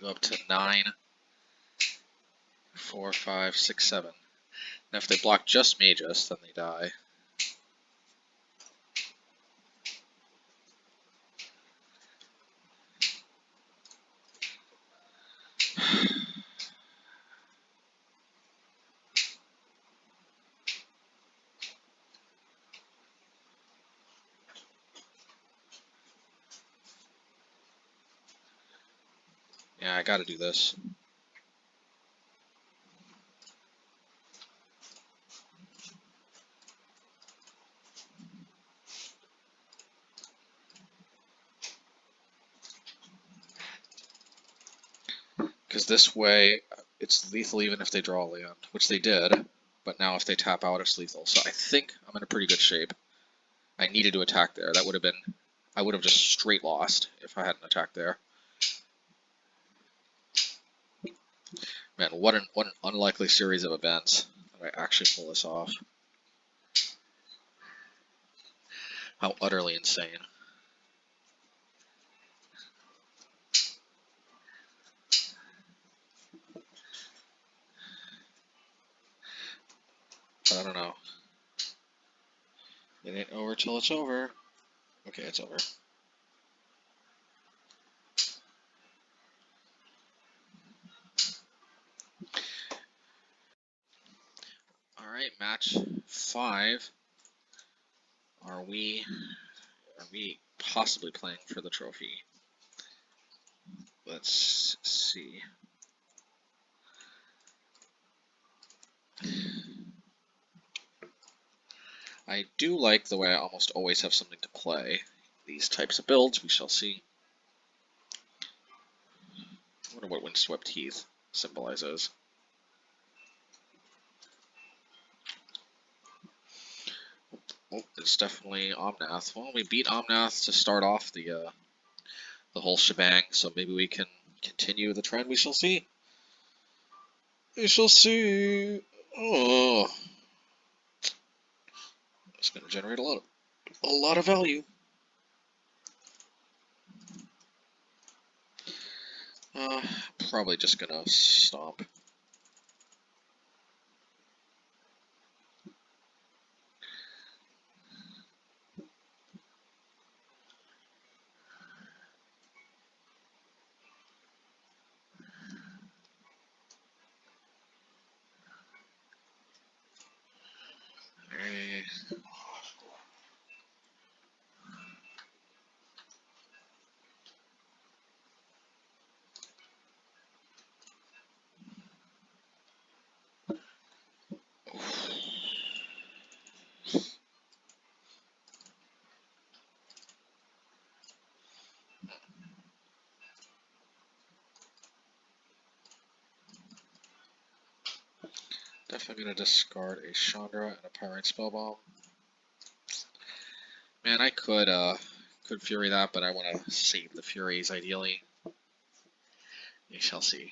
Go up to 9, 4, 5, 6, 7. Now if they block just Magus, then they die. Yeah, I gotta do this. Because this way, it's lethal even if they draw a land, which they did, but now if they tap out, it's lethal. So I think I'm in a pretty good shape. I needed to attack there. That would have been, I would have just straight lost if I hadn't attacked there. Man, what an unlikely series of events that I actually pull this off. How utterly insane. But I don't know. It ain't over till it's over. Okay, it's over. Alright, match 5. Are we possibly playing for the trophy? Let's see. I do like the way I almost always have something to play. These types of builds, we shall see. I wonder what Windswept Heath symbolizes. Oh, it's definitely Omnath. Well, we beat Omnath to start off the whole shebang, so maybe we can continue the trend. We shall see. We shall see. Oh, it's going to generate a lot of value. Probably just gonna stomp. Definitely gonna discard a Chandra and a Pyrite Spellbomb. Man, I could Fury that, but I want to save the Furies ideally. We shall see.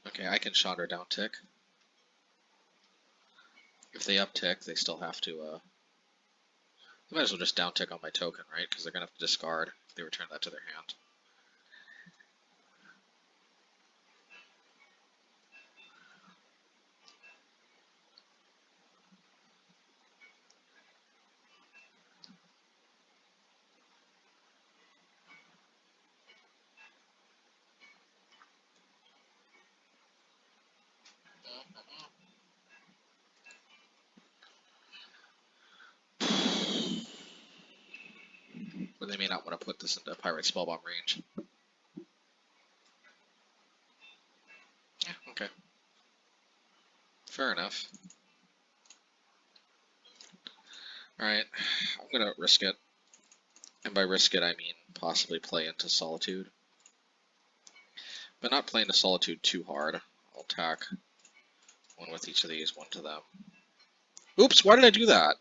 Okay, I can Chandra down tick. If they uptick, they still have to, they might as well just down tick on my token, right? Because they're gonna have to discard if they return that to their hand. But they may not want to put this into Pyrite Spellbomb range. Yeah, okay. Fair enough. Alright, I'm gonna risk it. And by risk it, I mean possibly play into Solitude. But not play into Solitude too hard. I'll attack one with each of these, one to them. Oops, why did I do that?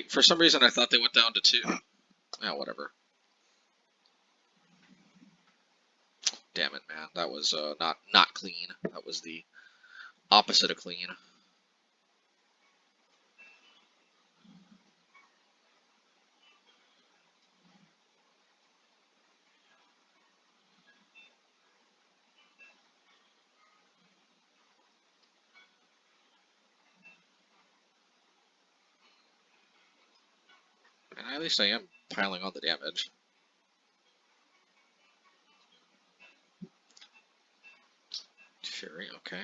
For some reason, I thought they went down to 2. Yeah, whatever. Damn it, man. That was not clean. That was the opposite of clean. And at least I am piling on the damage. Fury, okay.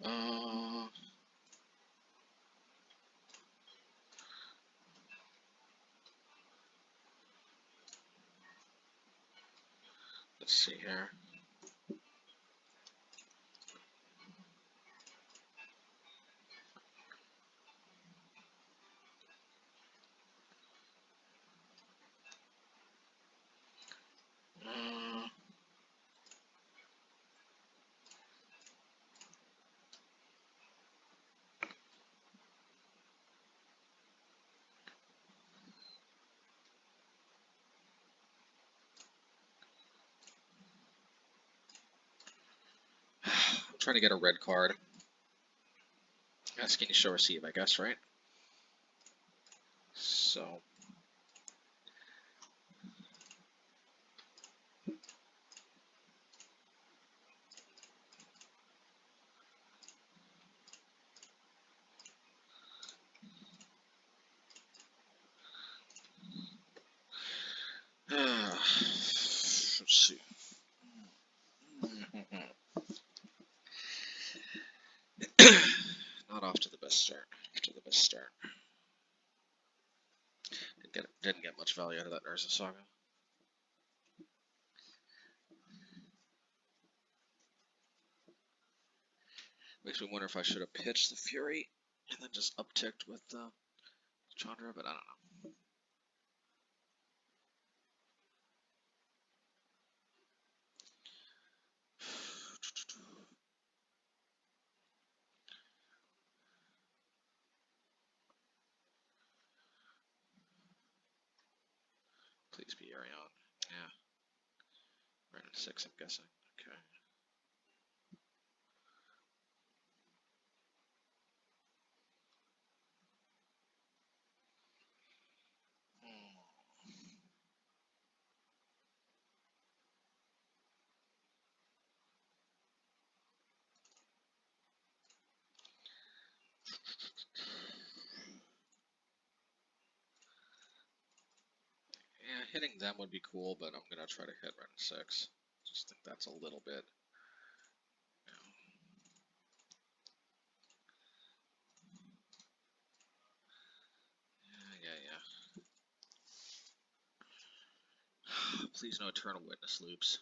Uh, let's see here. I'm trying to get a red card. Asking to show receive, I guess, right? So. Let's see. Not off to the best start. Off to the best start. Didn't get much value out of that Urza Saga. Makes me wonder if I should have pitched the Fury and then just upticked with Chandra, but I don't know. Please be Arion. Yeah. Right at 6, I'm guessing. Okay. Yeah, hitting them would be cool, but I'm gonna try to hit right at 6. Just think that's a little bit. Yeah. Please no Eternal Witness loops.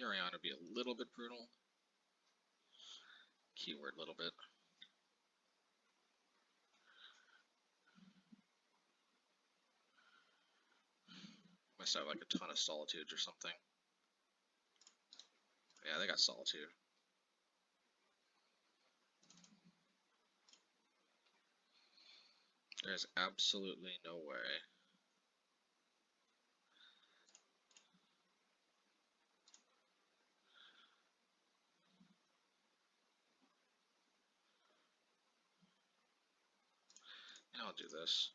Arion would be a little bit brutal. Keyword little bit. Must have like a ton of Solitudes or something. Yeah, they got Solitude. There's absolutely no way. Yeah, I'll do this.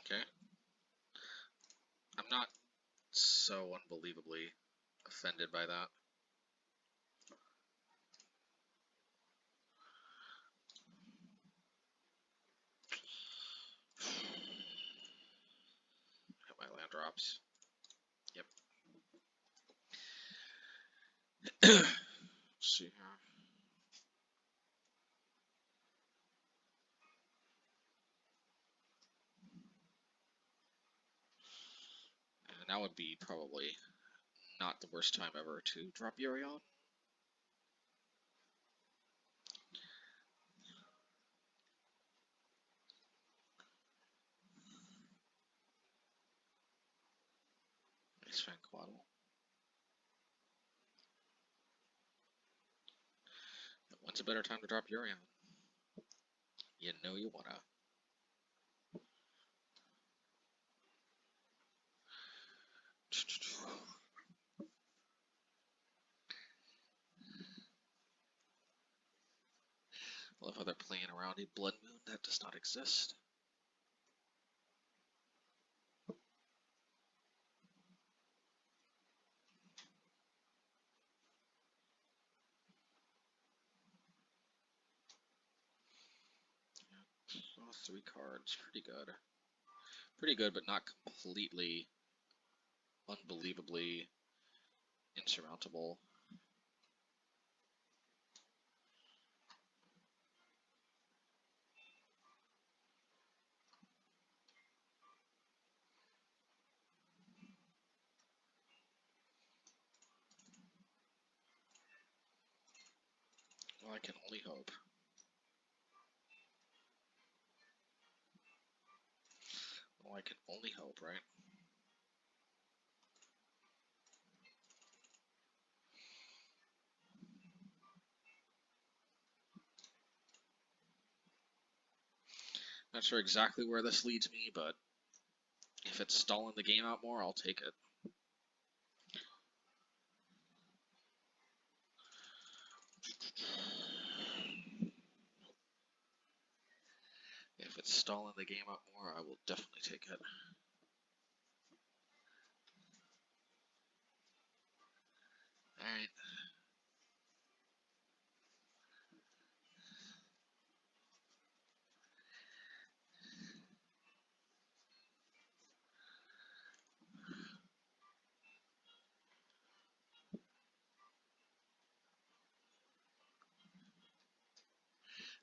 Okay. I'm not so unbelievably offended by that. Hit my land drops. Yep. Let's see here. And that would be probably not the worst time ever to drop Urion. Nice Fanquaddle. When's a better time to drop Urion? You know you wanna. I love how they're playing around a Blood Moon that does not exist. Oh, 3 cards. Pretty good. Pretty good, but not completely, unbelievably insurmountable. Well, I can only hope. Well, I can only hope, right? Not sure exactly where this leads me, but if it's stalling the game out more, I'll take it. If it's stalling the game out more, I will definitely take it. Alright.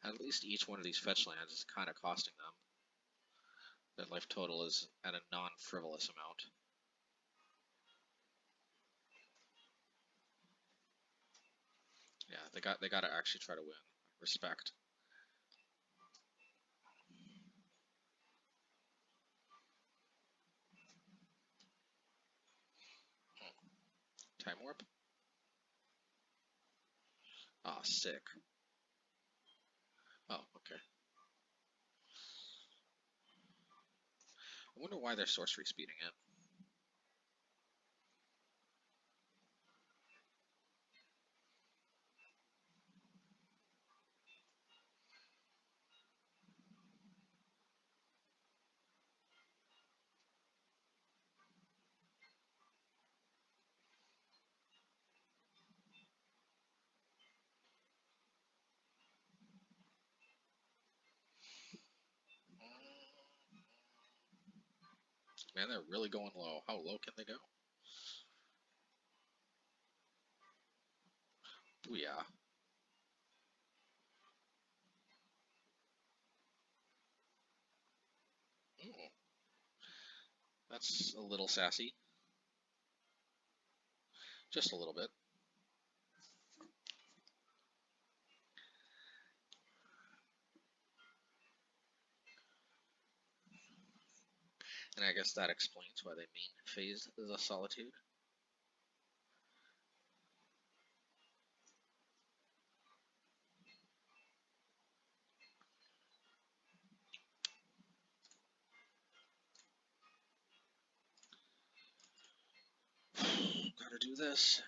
At least each one of these fetch lands is kind of costing them. Their life total is at a non-frivolous amount. Yeah, they got to actually try to win. Respect. Time warp. Ah, oh, sick. Oh, okay. I wonder why they're sorcery speeding it. Man, they're really going low. How low can they go? Booyah. Ooh, that's a little sassy. Just a little bit. And I guess that explains why they main phased the Solitude. Gotta do this.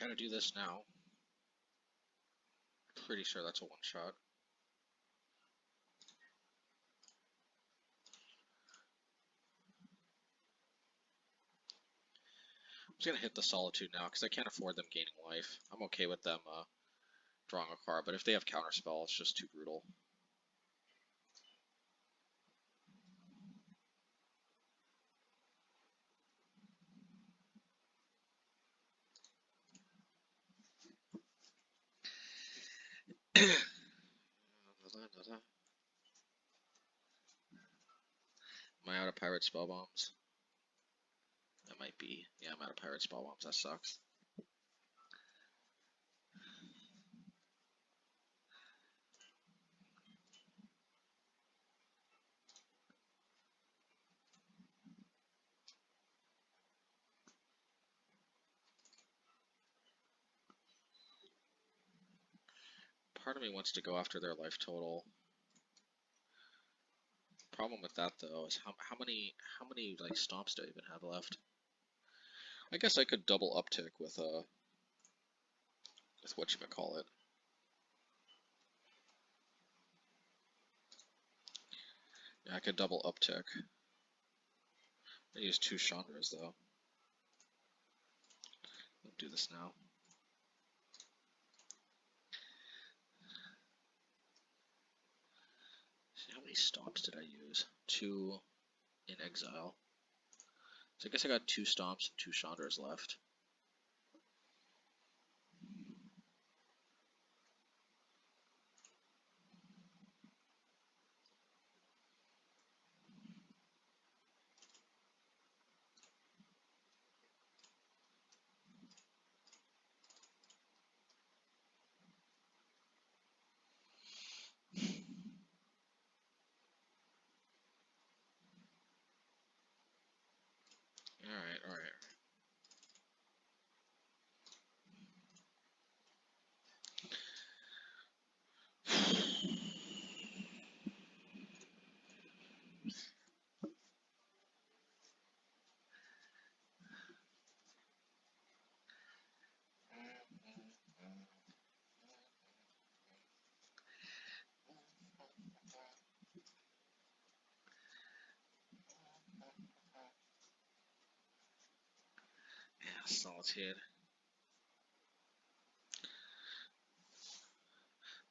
Gotta do this now. Pretty sure that's a one-shot. I'm just gonna hit the Solitude now, because I can't afford them gaining life. I'm okay with them drawing a card, but if they have Counterspell, it's just too brutal. Am I out of Pyrite Spellbombs? I might be. Yeah, I'm out of Pyrite Spellbombs. That sucks. Part of me wants to go after their life total. Problem with that though is how many like stomps do I even have left? I guess I could double uptick with whatchamacallit. Yeah, I could double uptick. I use 2 Chandras though. I'll do this now. See, how many stomps did I use? 2 in exile. So I guess I got 2 stomps and 2 Chandras left. Alright, alright. Yeah, Solitude.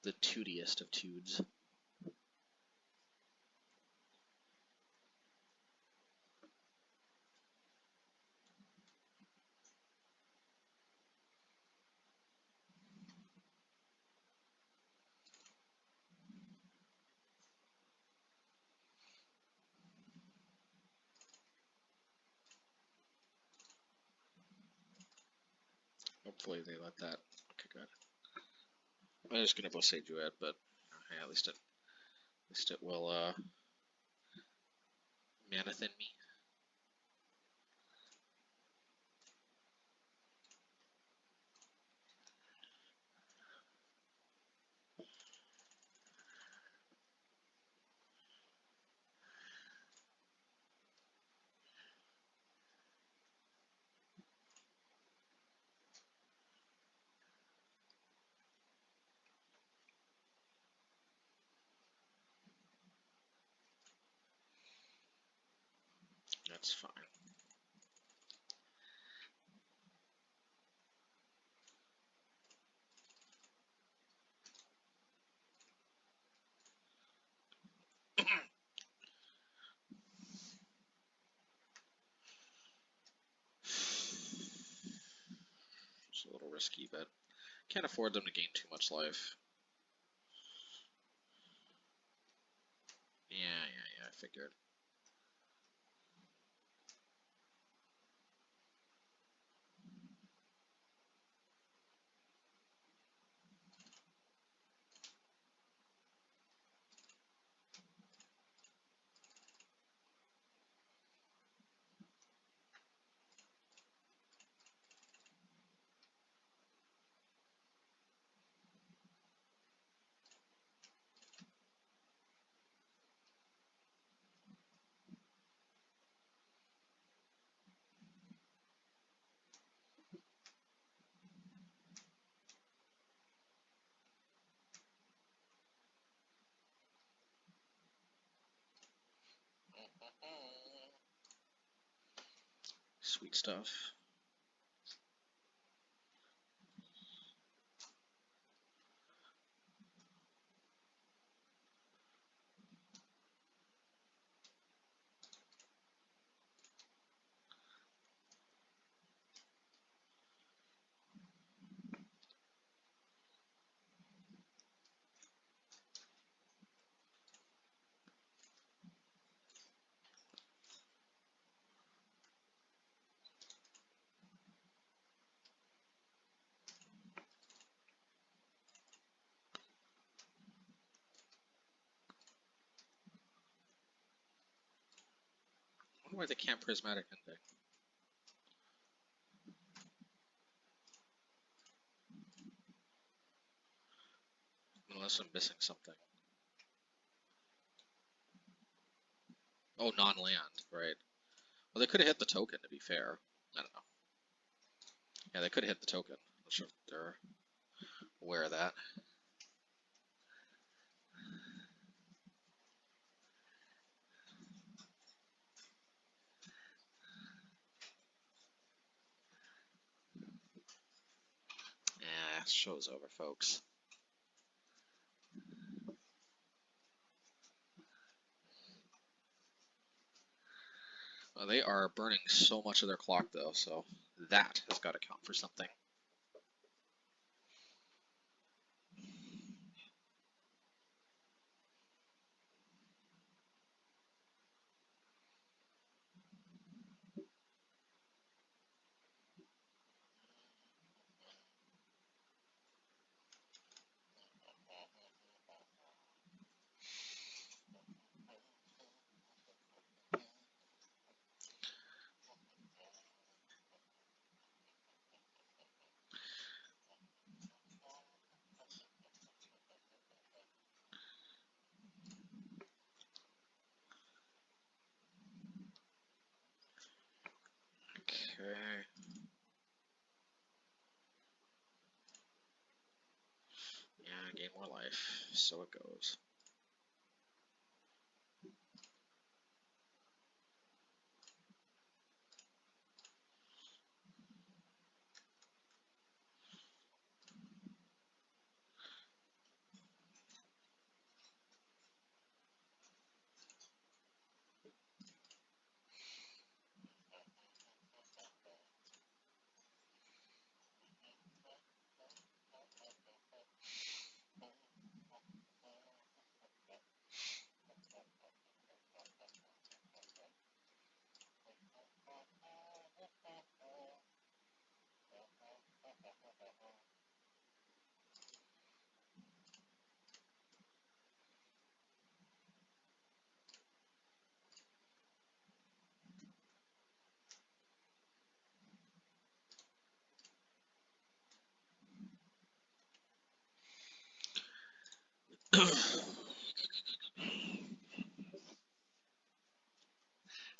The tootiest of tudes. Hopefully they let that. Okay, good. I'm just gonna say Duet, but hey, at least it will mana thin me. That's fine. It's a little risky, but can't afford them to gain too much life. Yeah, I figured. Sweet stuff. I wonder why they can't prismatic ending. Unless I'm missing something. Oh, non-land, right. Well, they could have hit the token, to be fair. I don't know. Yeah, they could have hit the token. I'm not sure if they're aware of that. Yeah, show's over, folks. Well, they are burning so much of their clock, though, so that has got to count for something. Okay. Yeah, gain more life. So it goes.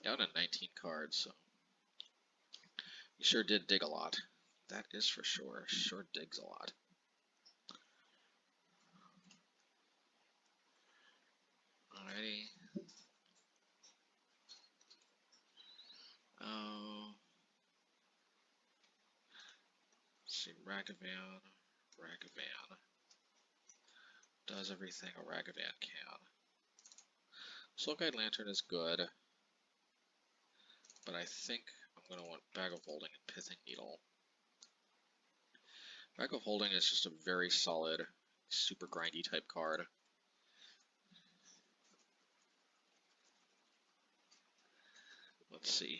Down to 19 cards, so you sure did dig a lot. That is for sure. Sure digs a lot. Alrighty. Oh. Let's see, Ragavan. Ragavan. Does everything a Ragavan can. Soulguide Lantern is good, but I think I'm going to want Bag of Holding and Pithing Needle. Bag of Holding is just a very solid, super grindy type card. Let's see.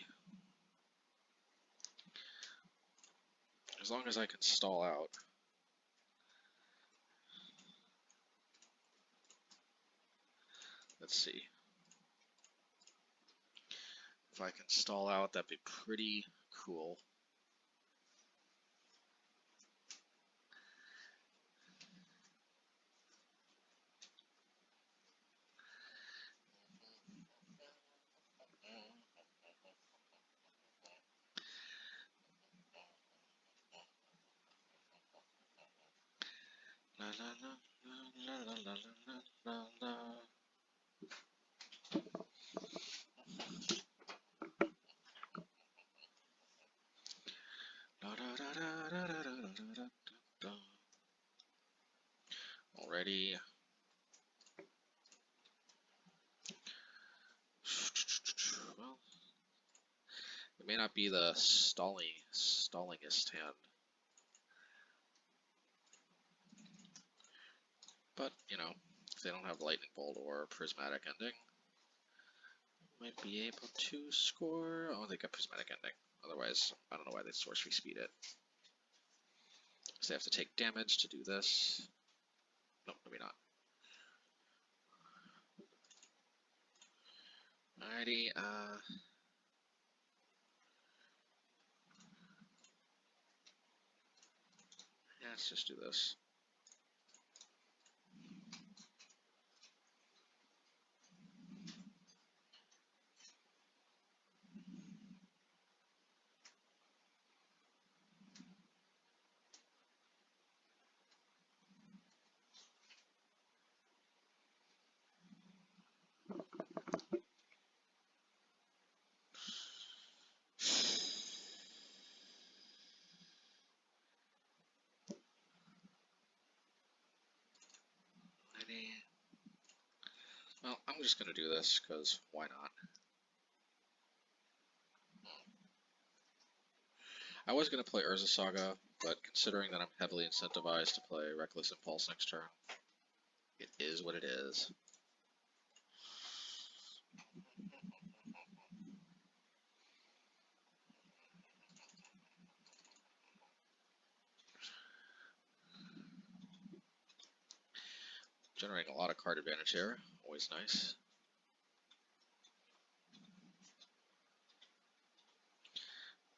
As long as I can stall out. Let's see. If I can stall out, that'd be pretty cool. La la la la la la la la la. Alrighty. Well, it may not be the stallingest hand, but you know, if they don't have lightning bolt or prismatic ending, might be able to score. Oh, they got prismatic ending. Otherwise, I don't know why they sorcery speed it. So they have to take damage to do this. No, maybe not. Alrighty, yeah, let's just do this. Well, I'm just gonna do this, because why not? I was gonna play Urza Saga, but considering that I'm heavily incentivized to play Reckless Impulse next turn, it is what it is. Generating a lot of card advantage here, always nice.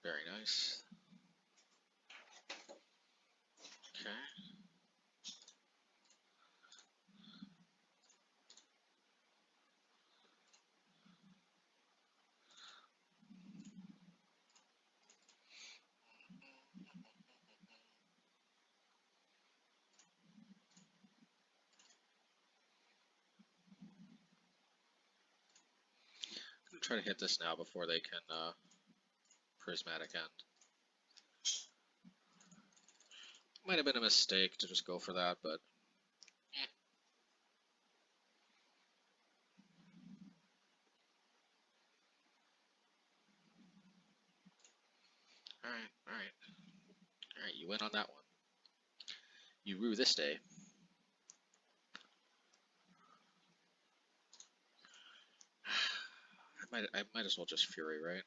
Very nice. Okay. I'm gonna try to hit this now before they can prismatic end. Might have been a mistake to just go for that, but alright, alright. Alright, you win on that one. You rue this day. I might as well just Fury, right?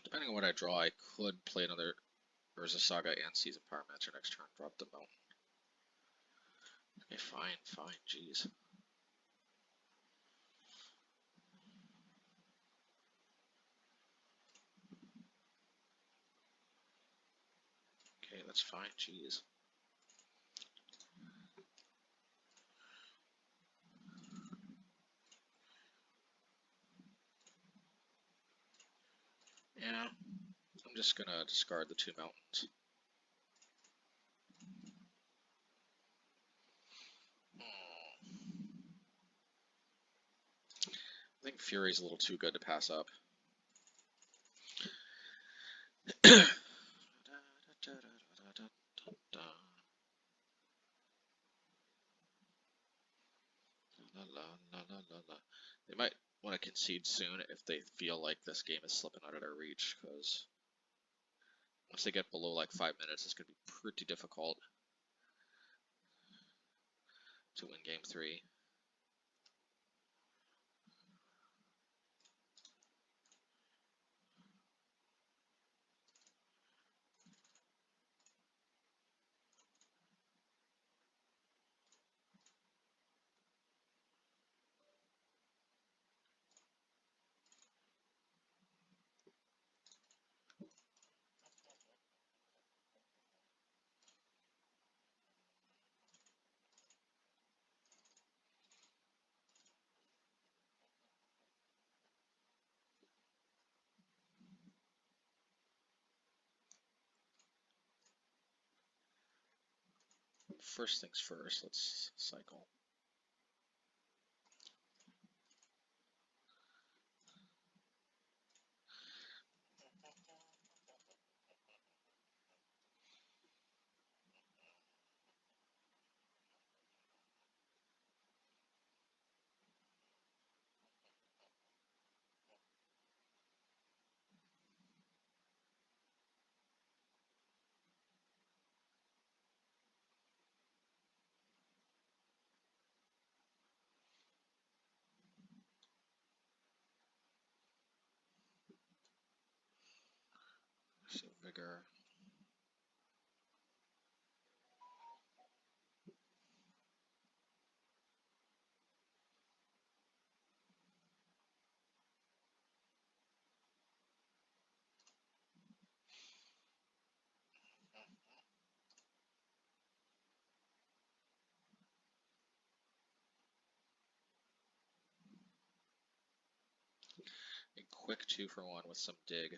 Depending on what I draw, I could play another Urza Saga and Season Power Matcher next turn. Drop the mountain. Okay, fine, fine, jeez. Okay, that's fine, jeez. Yeah, I'm just gonna discard the 2 mountains. I think Fury's a little too good to pass up. They might want to concede soon if they feel like this game is slipping out of their reach, because once they get below like 5 minutes, it's going to be pretty difficult to win game 3. first things first, let's cycle. So vigor. A quick 2-for-1 with some dig.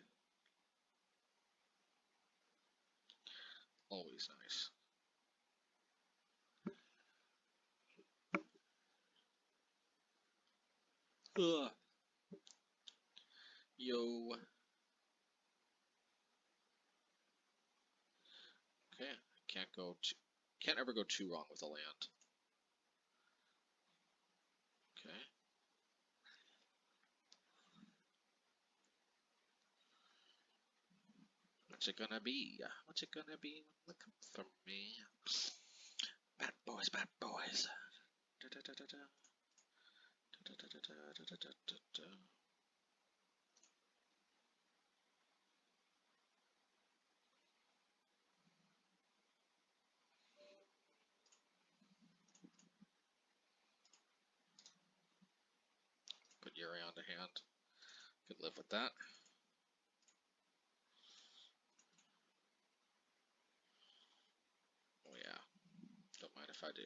Always nice. Ugh. Yo. Okay, can't ever go too wrong with a land. Okay. What's it gonna be? What's it gonna be? Look for me. Bad boys, bad boys. Da, da, da, da, da. Da, da, da, da, da, da, da, da. Put Yuri onto hand. Could live with that. Oh yeah. Don't mind if I do.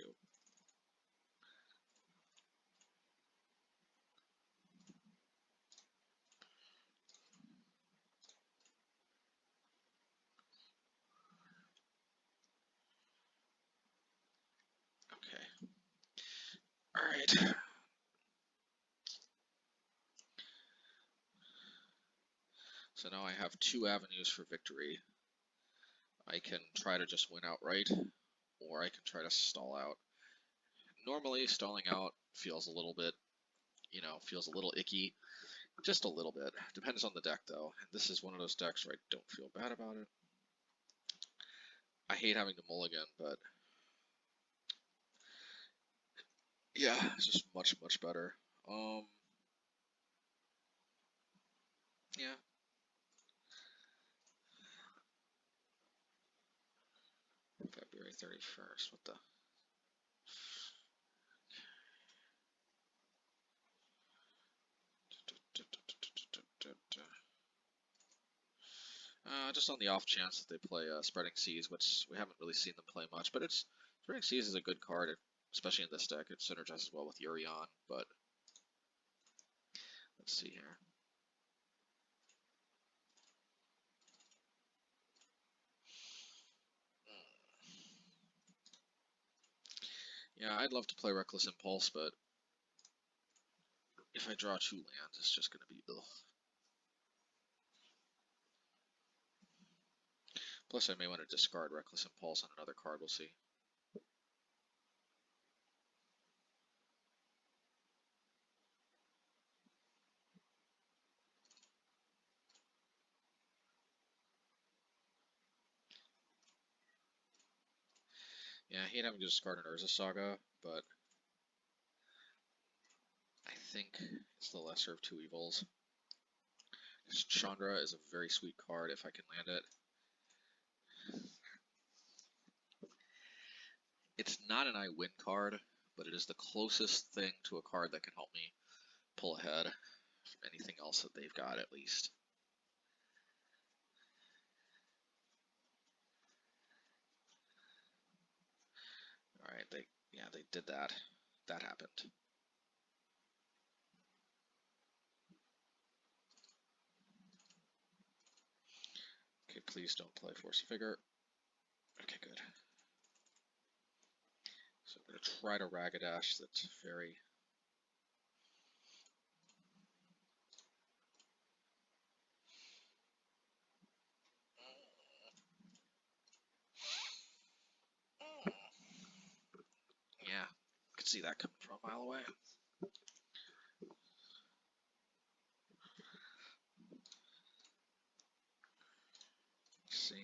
Okay. Alright. So now I have 2 avenues for victory. I can try to just win outright, or I can try to stall out. Normally, stalling out feels a little bit, feels a little icky. Just a little bit. Depends on the deck, though. And this is one of those decks where I don't feel bad about it. I hate having to mulligan, but yeah, it's just much, much better. Yeah. February 31st. What the? Just on the off chance that they play Spreading Seas, which we haven't really seen them play much, but Spreading Seas is a good card, especially in this deck. It synergizes well with Urion, but let's see here. Yeah, I'd love to play Reckless Impulse, but if I draw 2 lands, it's just going to be ugh. Plus, I may want to discard Reckless Impulse on another card. We'll see. Yeah, I hate having to discard an Urza Saga, but I think it's the lesser of 2 evils. Chandra is a very sweet card if I can land it. It's not an I win card, but it is the closest thing to a card that can help me pull ahead from anything else that they've got, at least. Alright, they did that. That happened. Okay, please don't play Force of Vigor. Okay, good. I'm gonna try to Ragadash that Teferi. Yeah, I could see that coming from a mile away. Let's see.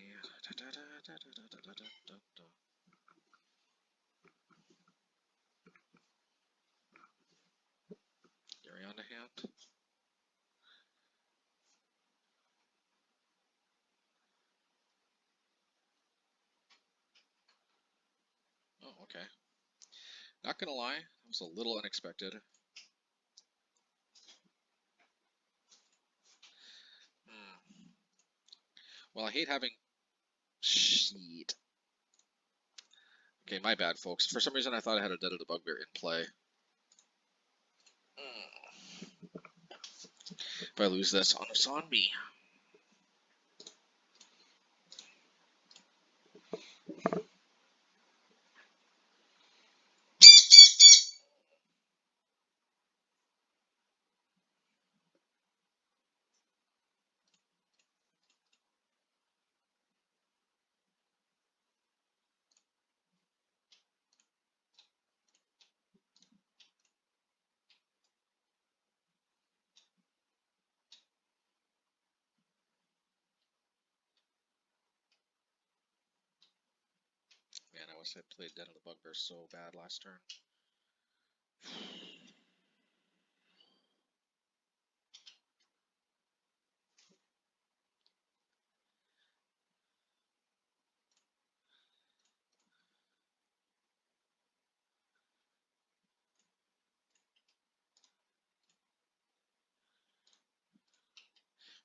Yuri on the hand. Oh, okay. Not gonna lie, that was a little unexpected. Well, I hate having... Shit. Okay, my bad, folks. For some reason, I thought I had a Dead of the Bugbear in play. If I lose this, it's on me. Man, I wish I played Dead of the Bugbear so bad last turn.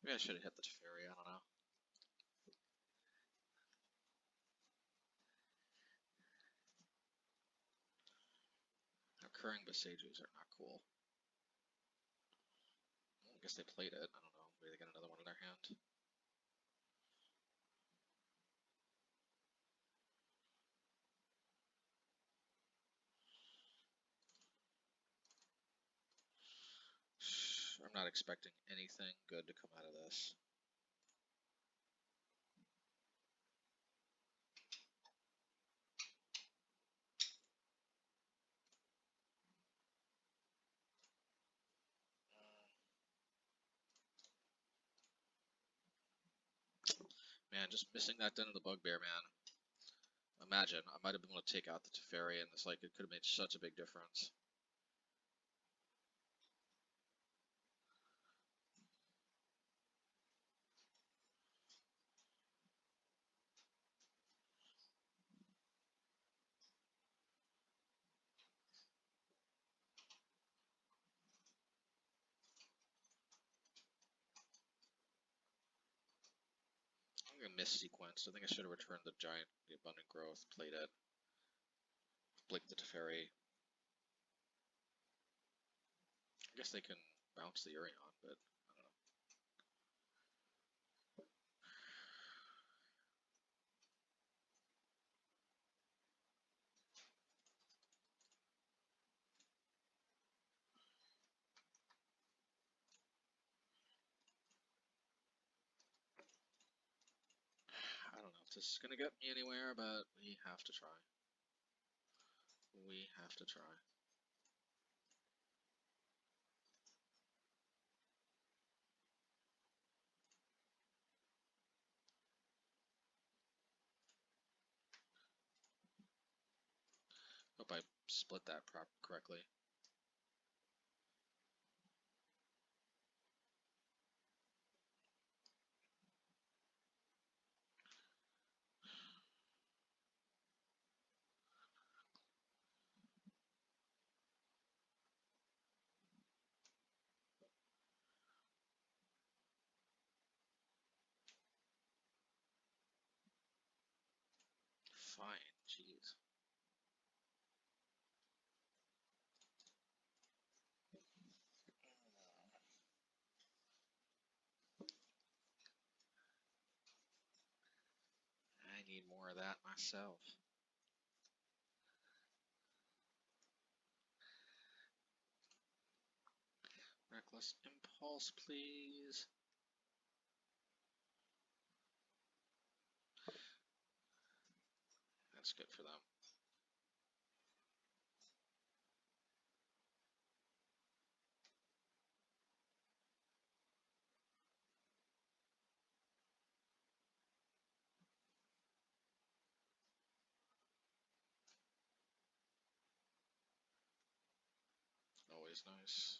Maybe I should have hit the Teferi, I don't know. Occurring Besagers are not cool. Well, I guess they played it. I don't know. Maybe they got another one in their hand. I'm not expecting anything good to come out of this. Man, just missing that Den of the Bugbear, man. Imagine, I might have been able to take out the Teferi, and it's like it could have made such a big difference. I'm gonna miss sequence. I think I should have returned the Giant, the Abundant Growth, played it, blinked the Teferi. I guess they can bounce the Urion, but I don't know. I don't know if this is gonna get me anywhere, but we have to try. We have to try. Hope I split that correctly. Fine, jeez. I need more of that myself. Reckless Impulse, please. That's good for them. Always nice.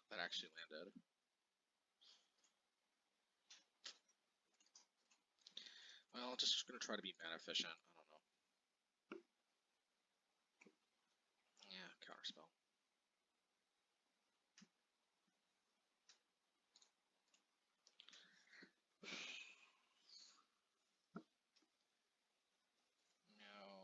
That actually landed. Well, just gonna try to be mana efficient. I don't know. Yeah, counterspell. No.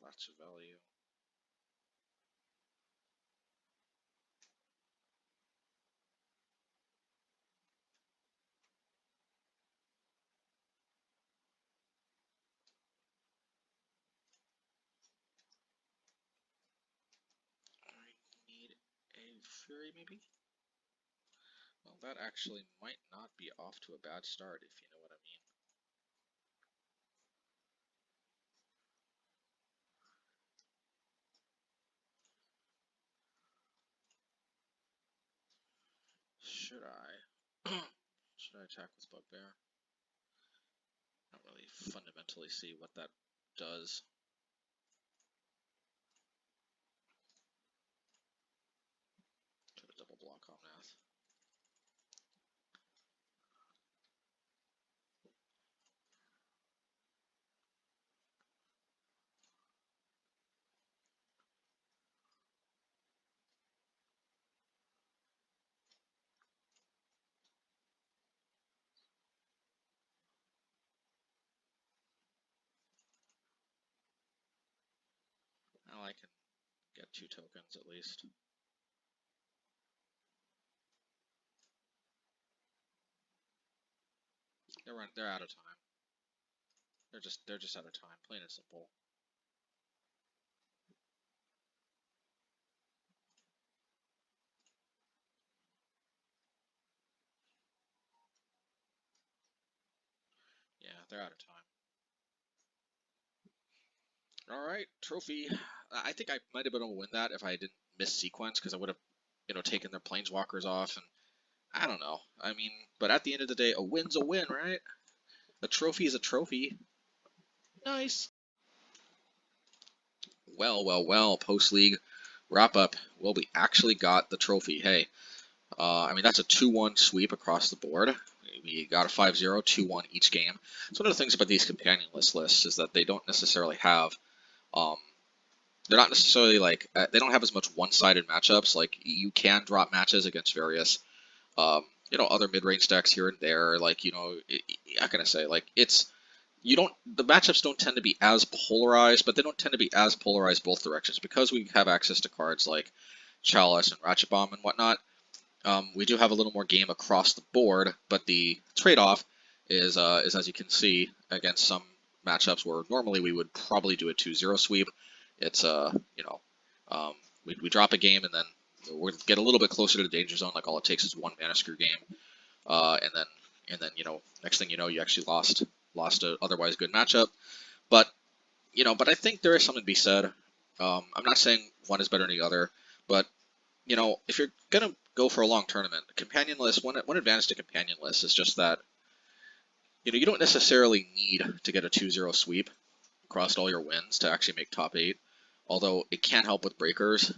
Lots of value. I need a Fury, maybe? Well, that actually might not be off to a bad start, if you know what I mean. Should I? Should I attack with Bugbear? I don't really fundamentally see what that does. Try to double block Omnath. Well, I can get 2 tokens at least. They're out of time. They're just out of time, plain and simple. Yeah, they're out of time. Alright, trophy. I think I might have been able to win that if I didn't miss sequence, because I would have, taken their planeswalkers off, and I don't know. I mean, but at the end of the day, a win's a win, right? A trophy is a trophy. Nice. Well, post-league wrap-up. Well, we actually got the trophy. Hey, I mean, that's a 2-1 sweep across the board. We got a 5-0, 2-1 each game. So one of the things about these companion lists is that they don't necessarily have, they're not necessarily like, they don't have as much one-sided matchups. Like, you can drop matches against various, other mid-range decks here and there. Like, how can I say, like, the matchups don't tend to be as polarized, but they don't tend to be as polarized both directions because we have access to cards like Chalice and Ratchet Bomb and whatnot. We do have a little more game across the board, but the trade-off is as you can see, against some matchups where normally we would probably do a 2-0 sweep. It's we drop a game and then we get a little bit closer to the danger zone. Like all it takes is one mana screw game, and then next thing you know, you actually lost an otherwise good matchup. But but I think there is something to be said. I'm not saying one is better than the other, but if you're gonna go for a long tournament. Companionless, one advantage to Companionless is just that, you don't necessarily need to get a 2-0 sweep across all your wins to actually make top 8, although it can help with breakers.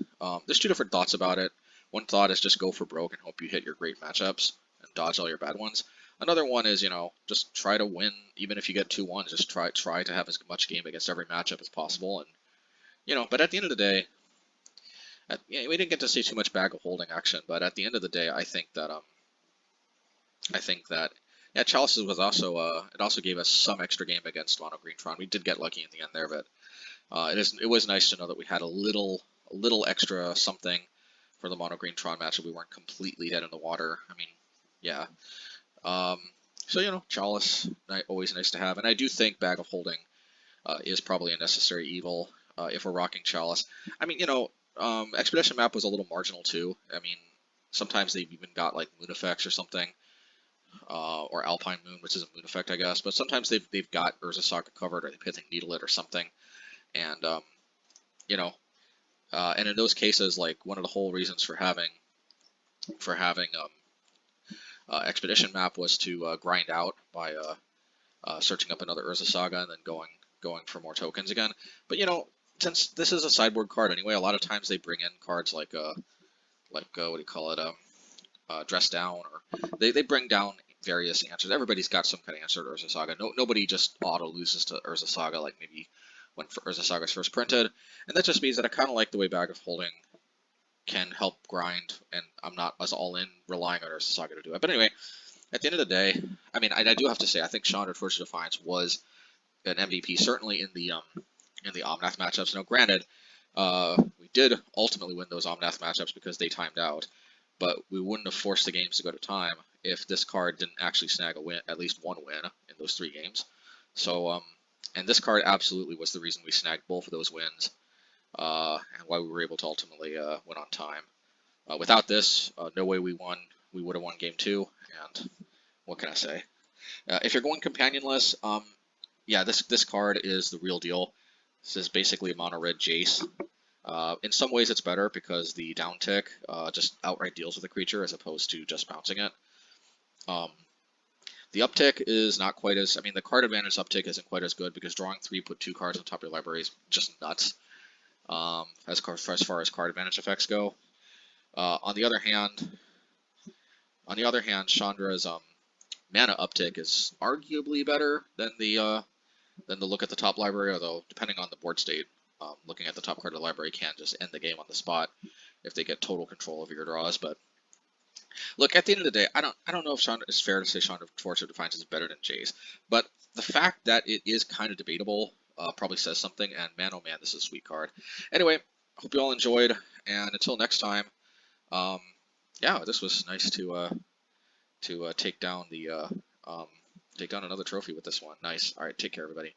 There's two different thoughts about it. One thought is just go for broke and hope you hit your great matchups and dodge all your bad ones. Another one is, just try to win, even if you get 2-1, just try to have as much game against every matchup as possible. And, but at the end of the day, we didn't get to see too much bag of holding action, but at the end of the day, I think that, yeah, Chalices was also, it also gave us some extra game against Mono Green Tron. We did get lucky in the end there, but it was nice to know that we had a little extra something for the Mono Green Tron matchup. We weren't completely dead in the water. I mean, yeah. So, Chalice, always nice to have. And I do think Bag of Holding is probably a necessary evil if we're rocking Chalice. I mean, Expedition Map was a little marginal too. I mean, sometimes they've even got like Moon Effects or something. Or Alpine Moon, which is a moon effect, I guess. But sometimes they've got Urza Saga covered, or they Pithing Needle it or something. And and in those cases, like one of the whole reasons for having Expedition Map was to grind out by searching up another Urza Saga and then going for more tokens again. But since this is a sideboard card anyway, a lot of times they bring in cards like what do you call it, Dress Down, or they bring down various answers. Everybody's got some kind of answer to Urza Saga. Nobody just auto loses to Urza Saga like maybe when Urza Saga is first printed, and that just means that I kind of like the way Bag of Holding can help grind, and I'm not as all in relying on Urza Saga to do it. But anyway, at the end of the day, I mean, I do have to say, I think Chandra Force of Defiance was an MVP, certainly in the Omnath matchups. Now, granted, we did ultimately win those Omnath matchups because they timed out, but we wouldn't have forced the games to go to time if this card didn't actually snag a win, at least one win in those 3 games. So, and this card absolutely was the reason we snagged both of those wins, and why we were able to ultimately win on time. Without this, no way we won. We would have won game 2, and what can I say? If you're going Companionless, yeah, this card is the real deal. This is basically a mono red Jace. In some ways it's better because the down tick just outright deals with the creature as opposed to just bouncing it. The uptick is not quite as, I mean, the card advantage uptick isn't quite as good because drawing 3, put 2 cards on top of your library is just nuts as far as card advantage effects go. On the other hand, Chandra's mana uptick is arguably better than the look at the top library, although depending on the board state, looking at the top card of the library can just end the game on the spot if they get total control over your draws. But look, at the end of the day, I don't know if it's fair to say Chandra Force of Defiance is better than Jace, but the fact that it is kind of debatable probably says something. And man, oh man, this is a sweet card. Anyway, hope you all enjoyed, and until next time, yeah, this was nice to take down the take down another trophy with this one. Nice. All right, take care, everybody.